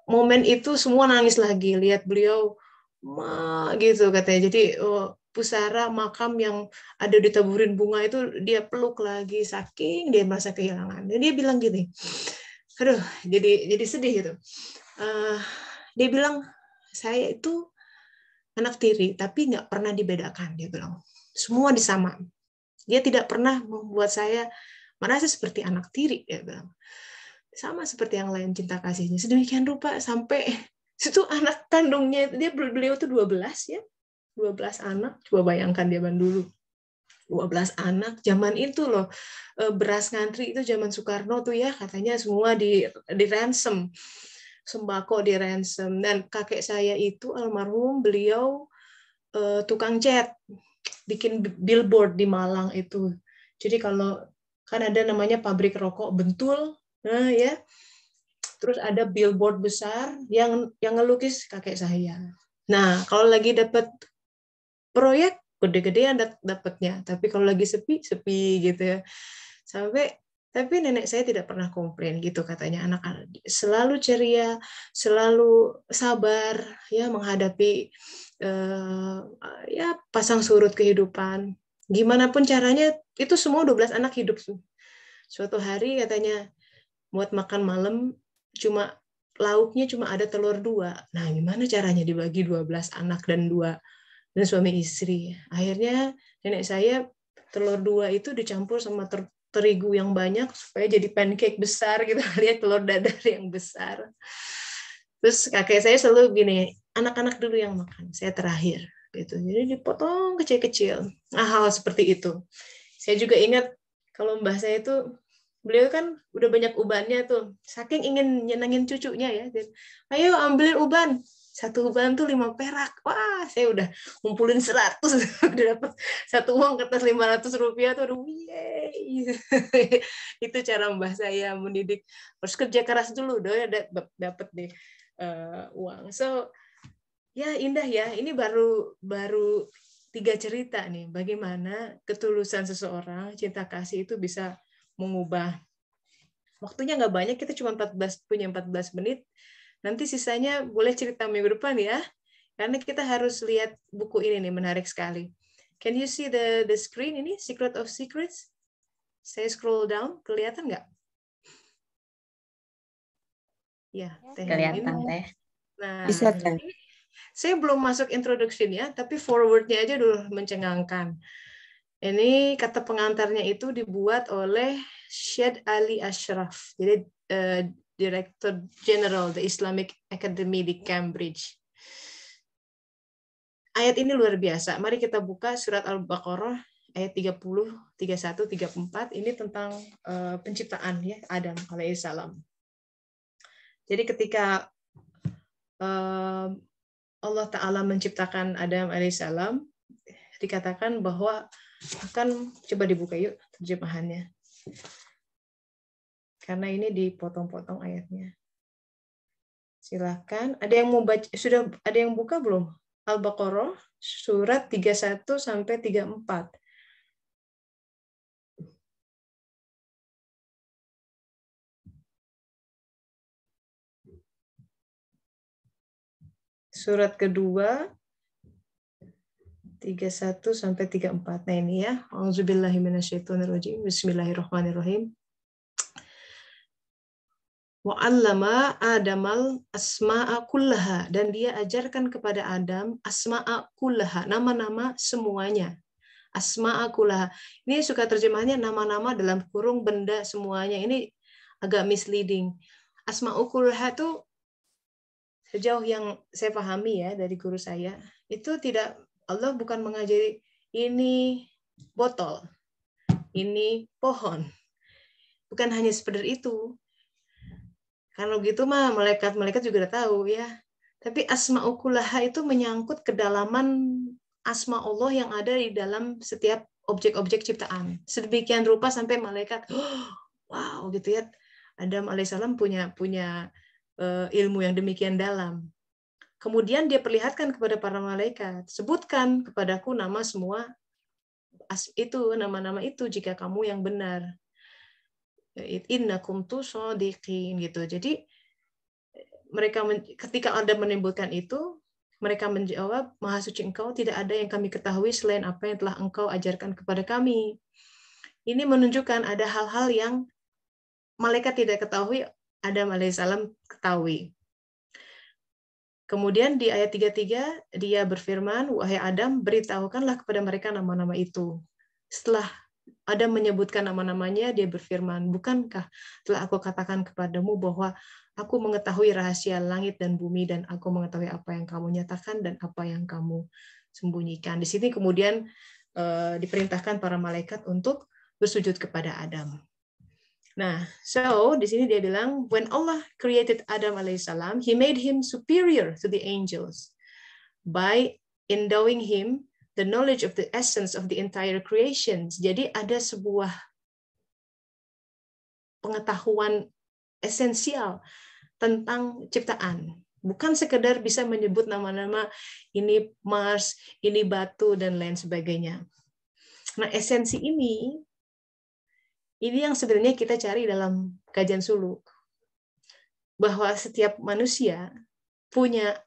momen itu semua nangis lagi lihat beliau gitu katanya. Jadi pusara makam yang ada ditaburin bunga itu dia peluk lagi saking dia merasa kehilangan. Dan dia bilang gini, aduh jadi sedih gitu. Dia bilang saya itu anak tiri tapi nggak pernah dibedakan, dia bilang semua disama. Dia tidak pernah membuat saya merasa seperti anak tiri, dia bilang. Sama seperti yang lain cinta kasihnya. Sedemikian rupa sampai itu anak kandungnya beliau tuh 12 ya. 12 anak. Coba bayangkan zaman dulu. 12 anak zaman itu loh. Beras ngantri itu zaman Soekarno tuh ya, katanya semua di ransom. Sembako di ransom. Dan kakek saya itu almarhum, beliau tukang cat. Bikin billboard di Malang itu. Jadi kalau kan ada namanya pabrik rokok Bentul, nah ya, terus ada billboard besar yang ngelukis kakek saya. Nah kalau lagi dapat proyek gede-gedean dapatnya, tapi kalau lagi sepi gitu ya. Tapi nenek saya tidak pernah komplain gitu katanya, anak-anak selalu ceria, selalu sabar ya menghadapi ya pasang surut kehidupan. Gimana pun caranya itu semua 12 anak hidup. Suatu hari katanya buat makan malam cuma lauknya cuma ada telur 2. Nah, gimana caranya dibagi 12 anak dan suami istri. Akhirnya nenek saya telur 2 itu dicampur sama terigu yang banyak supaya jadi pancake besar gitu. Lihat telur dadar yang besar. Terus kakek saya selalu gini, anak-anak dulu yang makan, saya terakhir gitu. Jadi dipotong kecil-kecil. Nah, hal seperti itu. Saya juga ingat kalau mbah saya itu beliau kan udah banyak ubannya tuh. Saking ingin nyenengin cucunya ya. Ayo ambilin uban. Satu uban tuh 5 perak. Wah, saya udah ngumpulin 100. Udah dapat satu uang kertas 500 rupiah tuh. Aduh, yeay. Itu cara mbah saya mendidik. Harus kerja keras dulu. Udah dapat deh uang. So, ya indah ya. Ini baru 3 cerita nih. Bagaimana ketulusan seseorang, cinta kasih itu bisa mengubah. Waktunya nggak banyak, kita cuma punya 14 menit. Nanti sisanya boleh cerita minggu depan ya. Karena kita harus lihat buku ini nih, menarik sekali. Can you see the screen ini, Secret of Secrets? Saya scroll down, kelihatan nggak? Ya, Kelihatan teh. Nah, Bisa kan? saya belum masuk introduction ya, tapi forward-nya aja udah mencengangkan. Ini kata pengantarnya itu dibuat oleh Syed Ali Ashraf, jadi Director General the Islamic Academy di Cambridge. ayat ini luar biasa. Mari kita buka surat Al-Baqarah ayat 30, 31, 34. Ini tentang penciptaan ya Adam alaihissalam. Jadi ketika Allah Ta'ala menciptakan Adam alaihissalam, dikatakan bahwa akan, coba dibuka yuk terjemahannya. Karena ini dipotong-potong ayatnya. Silakan. Ada yang mau baca? Sudah ada yang buka belum? Al-Baqarah surat 31 sampai 34. Surat kedua 31 sampai 34. Nah ini ya. Auzubillahi minasyaitonirrajim. Bismillahirrahmanirrahim. Wa 'allama Adamal asma'a kullaha, dan dia ajarkan kepada Adam asma'a kullaha, nama-nama semuanya. Asma'a kullaha. Ini suka terjemahnya nama-nama dalam kurung benda semuanya. Ini agak misleading. Asma'u kullaha itu sejauh yang saya pahami ya dari guru saya, itu tidak, Allah bukan mengajari ini botol, ini pohon. Bukan hanya sekedar itu. Kalau gitu mah malaikat-malaikat juga udah tahu ya. Tapi asma'u kullaha itu menyangkut kedalaman asma Allah yang ada di dalam setiap objek-objek ciptaan. Sedemikian rupa sampai malaikat, wow gitu ya. Adam alaihissalam punya ilmu yang demikian dalam. Kemudian dia perlihatkan kepada para malaikat, sebutkan kepadaku nama semua itu, nama-nama itu jika kamu yang benar. Innakum tusadiqin gitu. Jadi mereka ketika Anda menimbulkan itu, mereka menjawab, Maha suci Engkau, tidak ada yang kami ketahui selain apa yang telah Engkau ajarkan kepada kami. Ini menunjukkan ada hal-hal yang malaikat tidak ketahui, Adam alaihissalam ketahui. Kemudian di ayat 33 dia berfirman, wahai Adam, beritahukanlah kepada mereka nama-nama itu. Setelah Adam menyebutkan nama-namanya, dia berfirman, bukankah telah aku katakan kepadamu bahwa aku mengetahui rahasia langit dan bumi, dan aku mengetahui apa yang kamu nyatakan dan apa yang kamu sembunyikan. Di sini kemudian diperintahkan para malaikat untuk bersujud kepada Adam. Nah, so di sini dia bilang, when Allah created Adam alaihissalam, He made him superior to the angels by endowing him the knowledge of the essence of the entire creation. Jadi ada sebuah pengetahuan esensial tentang ciptaan. Bukan sekedar bisa menyebut nama-nama ini Mars, ini batu, dan lain sebagainya. Nah, esensi ini yang sebenarnya kita cari dalam kajian suluk. Bahwa setiap manusia punya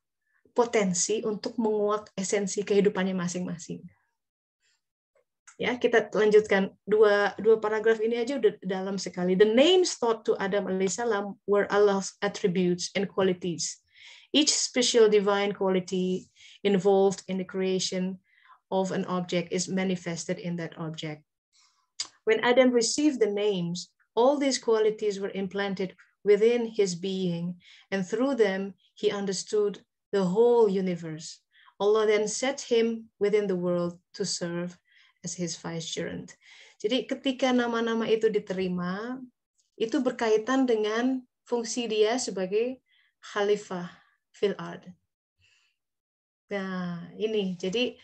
potensi untuk menguak esensi kehidupannya masing-masing. Ya, kita lanjutkan dua paragraf ini aja udah dalam sekali. The names taught to Adam alaihissalam were Allah's attributes and qualities. Each special divine quality involved in the creation of an object is manifested in that object. When Adam received the names, all these qualities were implanted within his being, and through them he understood the whole universe. Allah then set him within the world to serve as his vicegerent. Jadi ketika nama-nama itu diterima, itu berkaitan dengan fungsi dia sebagai khalifah fil ard. Nah, ini jadi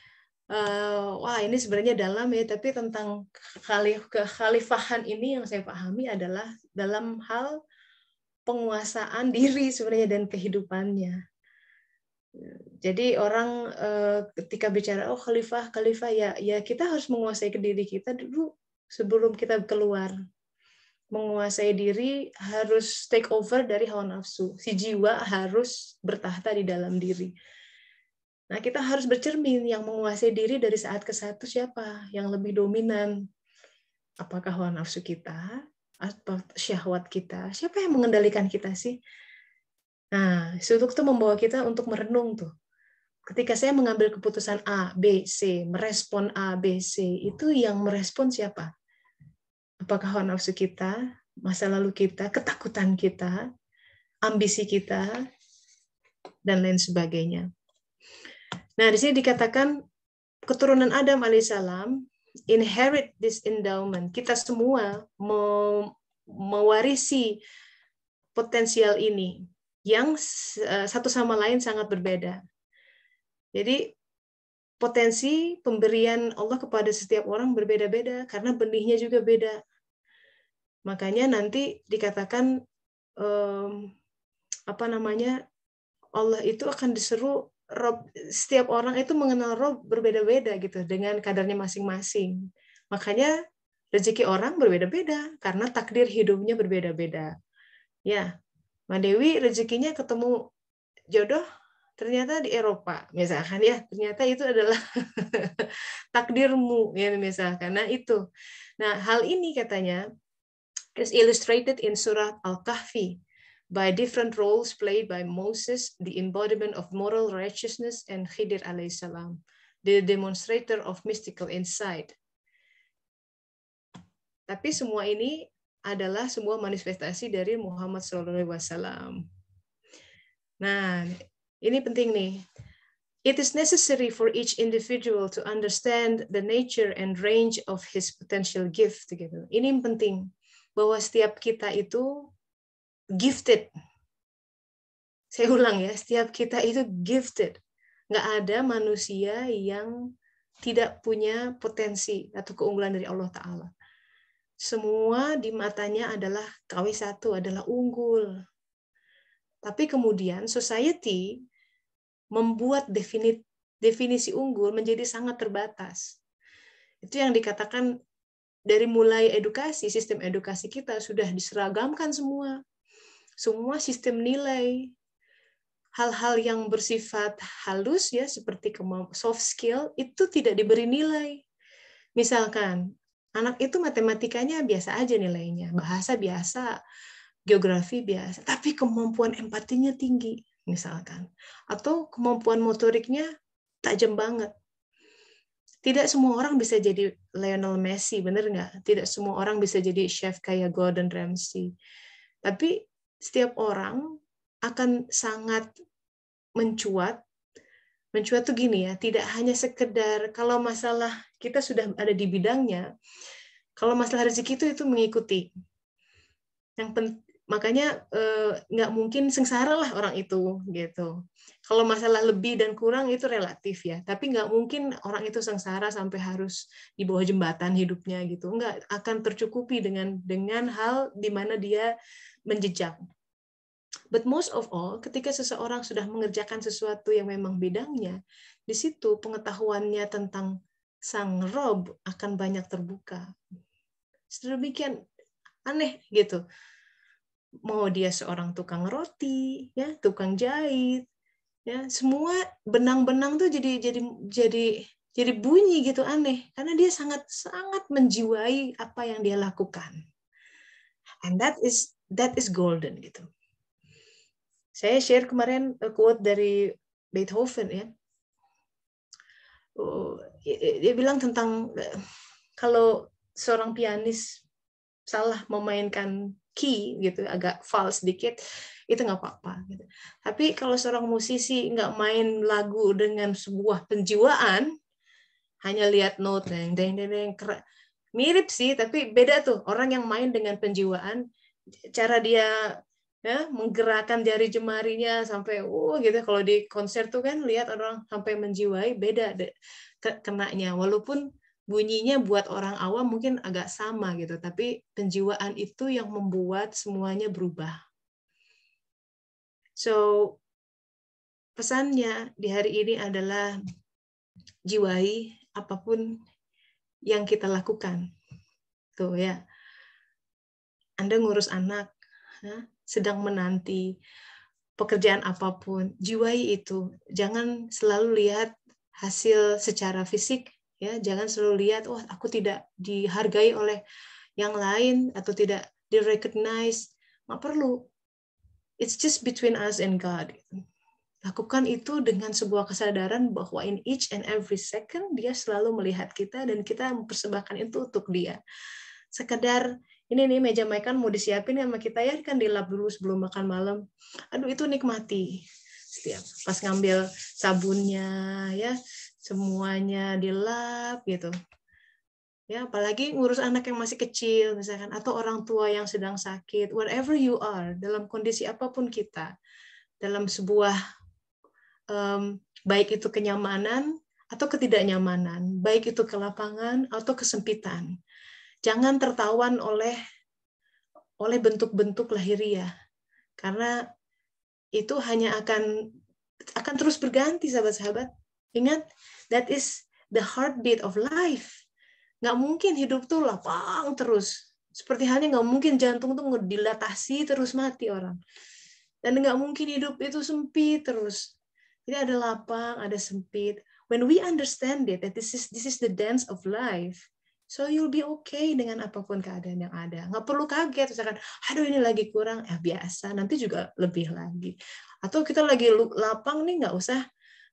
wah ini sebenarnya dalam ya, tapi tentang kekhalifahan ini yang saya pahami adalah dalam hal penguasaan diri sebenarnya dan kehidupannya. Jadi orang ketika bicara khalifah ya kita harus menguasai diri kita dulu sebelum kita keluar. Menguasai diri harus take over dari hawa nafsu. Si jiwa harus bertahta di dalam diri. Nah, kita harus bercermin yang menguasai diri dari saat ke saat itu siapa yang lebih dominan. Apakah hawa nafsu kita atau syahwat kita? Siapa yang mengendalikan kita sih? Nah, suluk itu membawa kita untuk merenung tuh. Ketika saya mengambil keputusan A, B, C, merespon A, B, C, itu yang merespon siapa? Apakah hawa nafsu kita, masa lalu kita, ketakutan kita, ambisi kita, dan lain sebagainya. Nah, di sini dikatakan keturunan Adam alaihissalam inherit this endowment. Kita semua mewarisi potensial ini yang satu sama lain sangat berbeda. Jadi potensi pemberian Allah kepada setiap orang berbeda-beda karena benihnya juga beda. Makanya nanti dikatakan Allah itu akan diseru Rob, setiap orang itu mengenal Rob berbeda-beda gitu dengan kadarnya masing-masing. Makanya rezeki orang berbeda-beda karena takdir hidupnya berbeda-beda. Ya, Mbak Dewi rezekinya ketemu jodoh ternyata di Eropa, misalkan ya, ternyata itu adalah takdirmu ya misalkan. Nah itu. Nah, hal ini katanya is illustrated in surah Al-Kahfi by different roles played by Moses, the embodiment of moral righteousness, and Khidir alaihissalam, the demonstrator of mystical insight. Tapi semua ini adalah sebuah manifestasi dari Muhammad SAW. Nah, ini penting nih. It is necessary for each individual to understand the nature and range of his potential gift. Gitu. Ini penting, bahwa setiap kita itu gifted. Saya ulang ya, setiap kita itu gifted. Nggak ada manusia yang tidak punya potensi atau keunggulan dari Allah Ta'ala. Semua di matanya adalah KW1, adalah unggul. Tapi kemudian society membuat definisi unggul menjadi sangat terbatas. Itu yang dikatakan dari mulai edukasi, sistem edukasi kita sudah diseragamkan semua. Semua sistem nilai, hal-hal yang bersifat halus ya seperti soft skill itu tidak diberi nilai. Misalkan anak itu matematikanya biasa aja nilainya, bahasa biasa, geografi biasa, tapi kemampuan empatinya tinggi misalkan, atau kemampuan motoriknya tajam banget. Tidak semua orang bisa jadi Lionel Messi, bener nggak? Tidak semua orang bisa jadi chef kayak Gordon Ramsay. Tapi setiap orang akan sangat mencuat. Mencuat tuh gini ya, tidak hanya sekedar kalau masalah kita sudah ada di bidangnya, kalau masalah rezeki itu mengikuti. Makanya nggak mungkin sengsara lah orang itu gitu. Kalau masalah lebih dan kurang itu relatif ya, tapi nggak mungkin orang itu sengsara sampai harus di bawah jembatan hidupnya gitu. Nggak akan tercukupi dengan hal di mana dia menjejak. But most of all, ketika seseorang sudah mengerjakan sesuatu yang memang bidangnya, di situ pengetahuannya tentang Sang Rob akan banyak terbuka. Sedemikian aneh gitu. Mau dia seorang tukang roti, ya, tukang jahit, ya, semua benang-benang tuh jadi bunyi gitu aneh karena dia sangat menjiwai apa yang dia lakukan. And that is golden gitu. Saya share kemarin quote dari Beethoven ya. Dia bilang tentang kalau seorang pianis salah memainkan key gitu, agak false sedikit, itu nggak apa-apa. Gitu. Tapi kalau seorang musisi nggak main lagu dengan sebuah penjiwaan, hanya lihat note, mirip sih, tapi beda tuh. Orang yang main dengan penjiwaan, cara dia ya menggerakkan jari jemarinya sampai gitu. Kalau di konser tuh kan lihat orang sampai menjiwai, beda kenanya. Walaupun bunyinya buat orang awam mungkin agak sama gitu, tapi penjiwaan itu yang membuat semuanya berubah. So pesannya di hari ini adalah jiwai apapun yang kita lakukan. Tuh ya. Anda ngurus anak, sedang menanti pekerjaan apapun, jiwai itu. Jangan selalu lihat hasil secara fisik, ya. Jangan selalu lihat, oh aku tidak dihargai oleh yang lain atau tidak di-recognize. Nggak perlu. It's just between us and God. Lakukan itu dengan sebuah kesadaran bahwa in each and every second dia selalu melihat kita dan kita mempersembahkan itu untuk dia. Sekedar ini nih meja makan mau disiapin sama kita ya kan, dilap dulu sebelum makan malam. Aduh itu nikmati. setiap pas ngambil sabunnya ya semuanya dilap gitu. Ya, apalagi ngurus anak yang masih kecil misalkan atau orang tua yang sedang sakit, wherever you are, dalam kondisi apapun kita, dalam sebuah baik itu kenyamanan atau ketidaknyamanan, baik itu kelapangan atau kesempitan. Jangan tertawan oleh bentuk-bentuk lahiriah. Karena itu hanya akan terus berganti, sahabat-sahabat. Ingat, that is the heartbeat of life. Nggak mungkin hidup tuh lapang terus. Seperti halnya nggak mungkin jantung tuh dilatasi terus mati orang. Dan nggak mungkin hidup itu sempit terus. Jadi ada lapang, ada sempit. When we understand it, that this is the dance of life, so you'll be okay dengan apapun keadaan yang ada. Nggak perlu kaget, misalkan, aduh ini lagi kurang, biasa, nanti juga lebih lagi. Atau kita lagi lapang nih, nggak usah.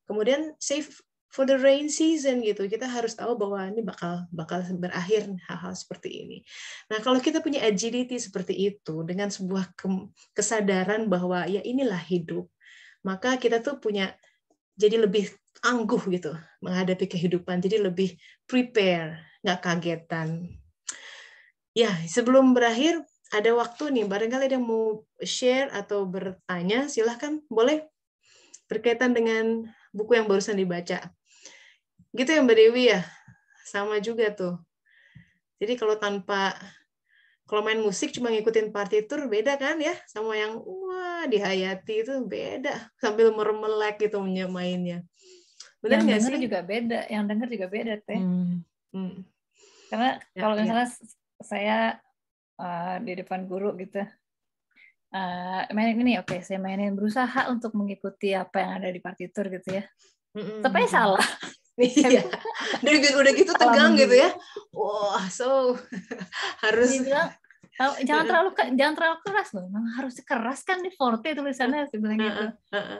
Kemudian save for the rain season gitu. Kita harus tahu bahwa ini bakal berakhir hal-hal seperti ini. Nah, kalau kita punya agility seperti itu dengan sebuah kesadaran bahwa ya inilah hidup, maka kita tuh jadi lebih angguh gitu menghadapi kehidupan, jadi lebih prepare, nggak kagetan. Ya, sebelum berakhir ada waktu nih, barangkali ada yang mau share atau bertanya, silahkan, boleh, berkaitan dengan buku yang barusan dibaca. Gitu ya Mbak Dewi ya, sama juga tuh. Jadi kalau main musik cuma ngikutin partitur beda kan ya, sama yang wah dihayati itu beda, sambil meremelek gitu mainnya. Benar nggak sih? Yang denger juga beda teh. Karena kalau misalnya saya di depan guru gitu, mainin ini, oke, saya mainin berusaha untuk mengikuti apa yang ada di partitur gitu ya. Tapi salah. Iya, udah gitu tegang gitu ya. Wah, harus. Dia bilang, jangan terlalu keras loh. Memang harus keras kan di forte tulisannya, saya bilang gitu.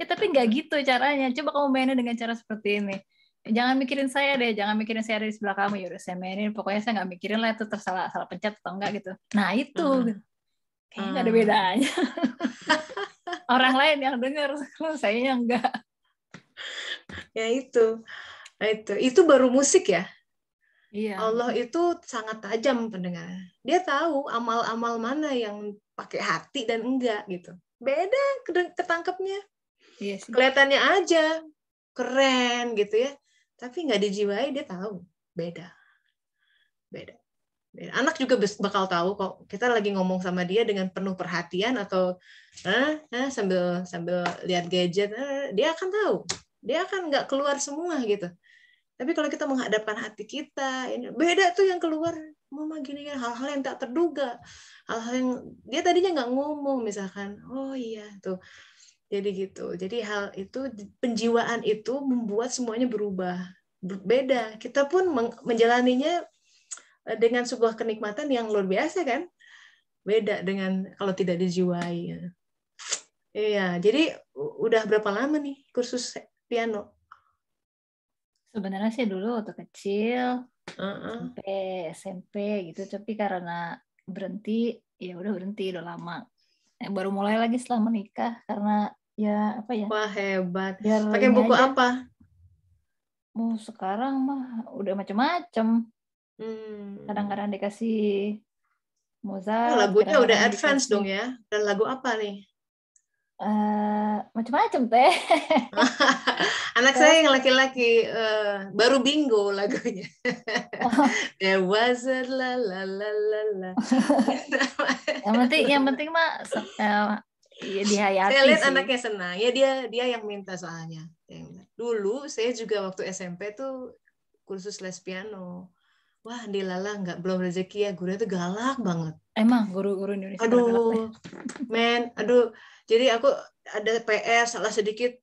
Ya tapi nggak gitu caranya. Coba kamu mainin dengan cara seperti ini. Jangan mikirin saya deh, jangan mikirin saya di sebelah kamu. Ya udah saya mainin, pokoknya saya nggak mikirin lah itu salah pencet atau enggak gitu. Nah itu, kayaknya nggak ada bedanya. Orang lain yang dengar, kalau saya yang enggak. Ya itu baru musik ya. Iya. Allah itu sangat tajam pendengar. Dia tahu amal-amal mana yang pakai hati dan enggak gitu. Beda ketangkepnya. Iya sih. Kelihatannya aja keren gitu ya, tapi nggak dijiwai, dia tahu beda. Anak juga bakal tahu kok kita lagi ngomong sama dia dengan penuh perhatian atau sambil lihat gadget, dia akan tahu. Dia akan nggak keluar semua gitu. Tapi kalau kita menghadapkan hati kita, ini beda tuh yang keluar. Mama gini kan, hal-hal yang tak terduga, hal-hal yang dia tadinya nggak ngomong, misalkan, oh iya tuh, jadi gitu. Jadi hal itu, penjiwaan itu membuat semuanya berubah, beda. Kita pun menjalaninya dengan sebuah kenikmatan yang luar biasa kan, beda dengan kalau tidak dijiwai. Iya, jadi udah berapa lama nih kursus piano? Sebenarnya sih dulu waktu kecil, sampai SMP gitu, tapi karena berhenti, ya udah berhenti, udah lama. Baru mulai lagi setelah menikah, karena ya apa ya? Wah hebat. Pakai buku aja. Apa? Sekarang mah udah macam-macam. Kadang-kadang dikasih Mozart. Lagunya udah advance dong ya. Dan lagu apa nih? Macam-macam teh. Anak saya yang laki-laki baru bingo lagunya. There was a la la la la la. Yang penting mah ya dihayati. Saya lihat sih. Anaknya senang. Ya dia yang minta soalnya. Dulu saya juga waktu SMP tuh kursus les piano. Wah, di Lala belum rezeki ya, gurunya tuh galak banget. Emang guru-guru Indonesia galak. Aduh. Jadi aku ada PR salah sedikit,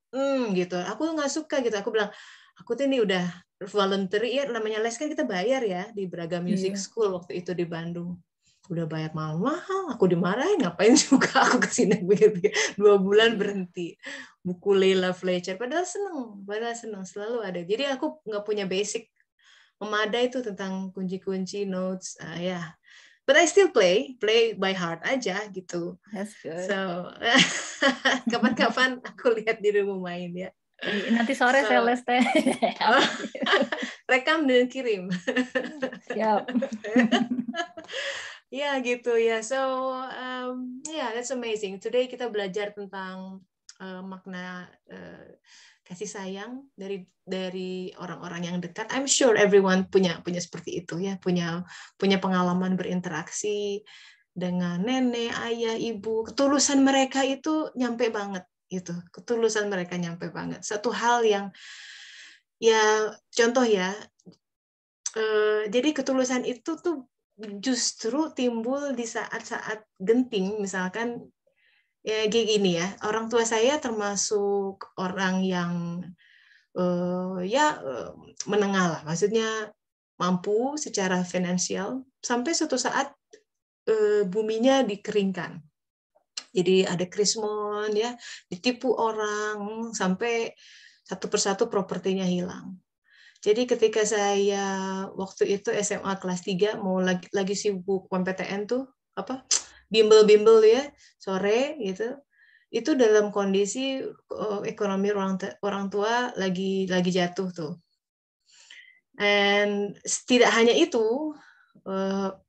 gitu. Aku nggak suka gitu. Aku bilang, aku tuh ini udah voluntary ya, namanya les kan kita bayar ya di Braga Music School waktu itu di Bandung. Udah bayar mahal-mahal, aku dimarahin, ngapain juga aku kesini begitu. 2 bulan berhenti. Buku Leila Fletcher, padahal seneng, selalu ada. Jadi aku nggak punya basic memadai itu tentang kunci-kunci notes, ya. but I still play by heart aja gitu. That's good. So kapan-kapan aku lihat dirimu main ya. Nanti sore saya les teh. Rekam dan kirim. Siap. Ya gitu ya. So yeah, that's amazing. Today kita belajar tentang makna kasih sayang dari orang-orang yang dekat. I'm sure everyone punya seperti itu ya, punya pengalaman berinteraksi dengan nenek, ayah, ibu. Ketulusan mereka itu nyampe banget gitu. Ketulusan mereka nyampe banget. Satu hal yang ya contoh ya. Jadi ketulusan itu tuh justru timbul di saat-saat genting, misalkan ya kayak gini ya, orang tua saya termasuk orang yang menengah lah, maksudnya mampu secara finansial sampai suatu saat buminya dikeringkan. Jadi ada krismon ya, ditipu orang sampai satu persatu propertinya hilang. Jadi ketika saya waktu itu SMA kelas 3 mau lagi sibuk PTN tuh bimbel ya sore gitu, itu dalam kondisi ekonomi orang tua lagi jatuh tuh. Dan tidak hanya itu,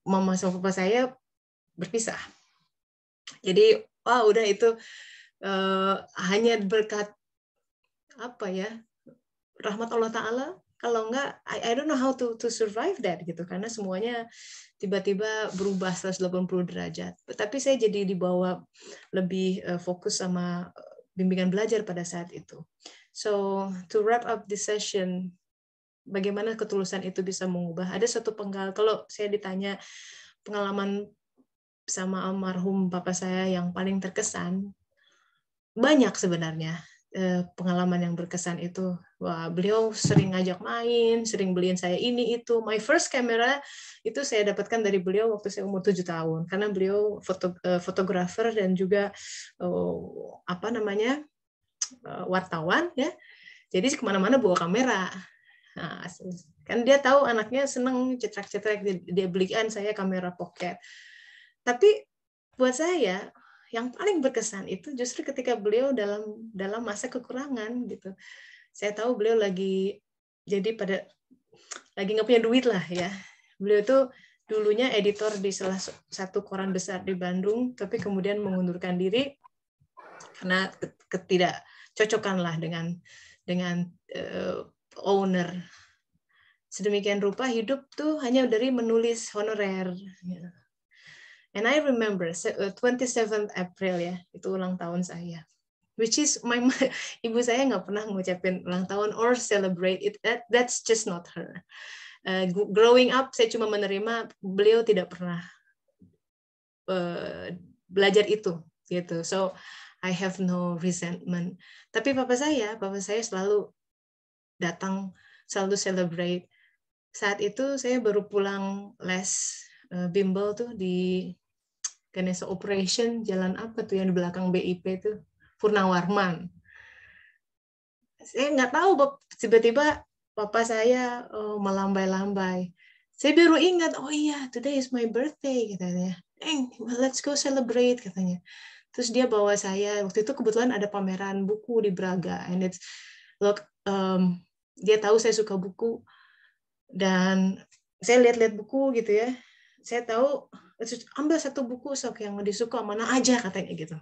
mama sama papa saya berpisah. Jadi udah itu hanya berkat rahmat Allah Ta'ala. Kalau enggak, I don't know how to survive that gitu, karena semuanya tiba-tiba berubah 180 derajat. Tapi saya jadi dibawa lebih fokus sama bimbingan belajar pada saat itu. So to wrap up this session, bagaimana ketulusan itu bisa mengubah? Ada satu kalau saya ditanya pengalaman sama almarhum papa saya yang paling terkesan, banyak sebenarnya. Pengalaman yang berkesan itu. Wah, beliau sering ngajak main, sering beliin saya ini itu. My first camera itu saya dapatkan dari beliau waktu saya umur 7 tahun, karena beliau fotografer dan juga wartawan ya. Jadi kemana-mana bawa kamera. Nah, kan dia tahu anaknya seneng cetrek-cetrek, dia belikan saya kamera pocket. Tapi buat saya yang paling berkesan itu justru ketika beliau dalam masa kekurangan gitu. Saya tahu beliau lagi nggak punya duit lah ya. Beliau tuh dulunya editor di salah satu koran besar di Bandung, tapi kemudian mengundurkan diri karena ketidakcocokan lah dengan owner. Sedemikian rupa hidup tuh hanya dari menulis honorer. And I remember 27th April ya, itu ulang tahun saya. Which is ibu saya nggak pernah ngucapin ulang tahun or celebrate it. That's just not her. Growing up, saya cuma menerima, beliau tidak pernah belajar itu, gitu. So I have no resentment. Tapi papa saya selalu datang, selalu celebrate. Saat itu saya baru pulang les bimbel tuh di Ganesha Operation, jalan apa tuh yang di belakang BIP tuh, Purnawarman. Saya nggak tahu, tiba-tiba papa saya melambai-lambai. Saya baru ingat, oh iya, today is my birthday, katanya. Let's go celebrate, katanya. Terus dia bawa saya, waktu itu kebetulan ada pameran buku di Braga, and dia tahu saya suka buku, dan saya lihat-lihat buku gitu ya. Saya tahu, ambil satu buku sok yang disuka, mana aja katanya gitu.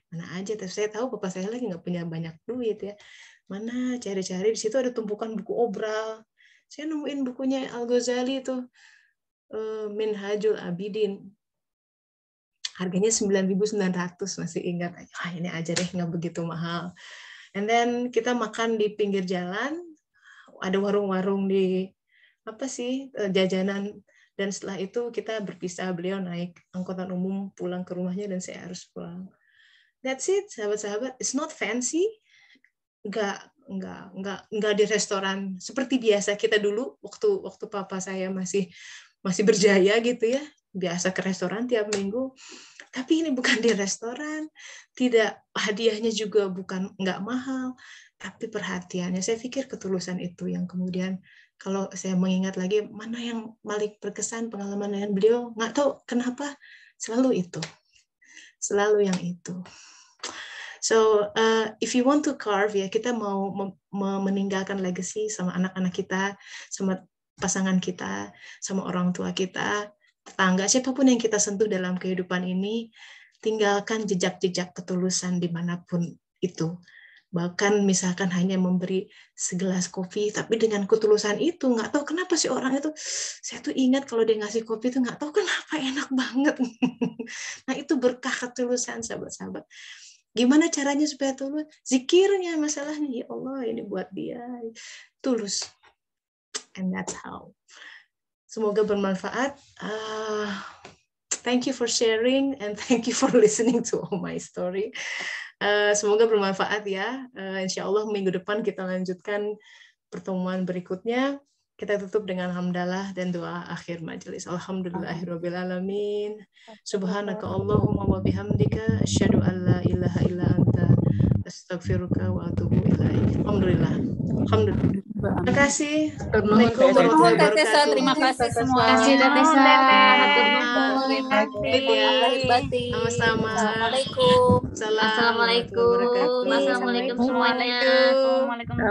Mana aja, terus saya tahu bapak saya lagi nggak punya banyak duit ya. Mana cari-cari, di situ ada tumpukan buku obral. Saya nemuin bukunya Al-Ghazali itu, Minhajul Abidin. Harganya 9.900, masih ingat. Ini aja deh, nggak begitu mahal. And then kita makan di pinggir jalan, ada warung-warung di jajanan, dan setelah itu kita berpisah, beliau naik angkutan umum pulang ke rumahnya dan saya harus pulang. That's it, sahabat-sahabat. It's not fancy, nggak di restoran seperti biasa kita dulu waktu papa saya masih berjaya gitu ya, biasa ke restoran tiap minggu. Tapi ini bukan di restoran, tidak, hadiahnya juga bukan nggak mahal, tapi perhatiannya. Saya pikir ketulusan itu yang kemudian Kalau saya mengingat lagi, mana yang paling berkesan pengalaman dengan beliau, nggak tahu kenapa, selalu itu. Selalu yang itu. So, if you want to carve, ya kita mau meninggalkan legacy sama anak-anak kita, sama pasangan kita, sama orang tua kita, tetangga, siapapun yang kita sentuh dalam kehidupan ini, tinggalkan jejak-jejak ketulusan dimanapun itu. Bahkan misalkan hanya memberi segelas kopi, tapi dengan ketulusan itu, nggak tahu kenapa sih orang itu, saya tuh ingat kalau dia ngasih kopi itu nggak tahu kenapa enak banget. Nah itu berkah ketulusan sahabat-sahabat. Gimana caranya supaya tulus? Zikirnya masalahnya, ya Allah ini buat dia, tulus. And that's how. Semoga bermanfaat. Thank you for sharing and thank you for listening to all my story. Semoga bermanfaat ya. Insya Allah minggu depan kita lanjutkan pertemuan berikutnya. Kita tutup dengan hamdalah dan doa akhir majelis. Alhamdulillahirabbil alamin. Subhanaka Allahumma wa bihamdika asyhadu an la ilaha illa anta astaghfiruka wa atubu ilaik. Alhamdulillah. Alhamdulillah. Terima kasih. Assalamualaikum warahmatullahi wabarakatuh. Terima kasih semua. Terima kasih, Tessa. Terima kasih. Sama-sama. Assalamualaikum. Assalamualaikum warahmatullahi wabarakatuh. Assalamualaikum semuanya. Waalaikumsalam. Assalamualaikum.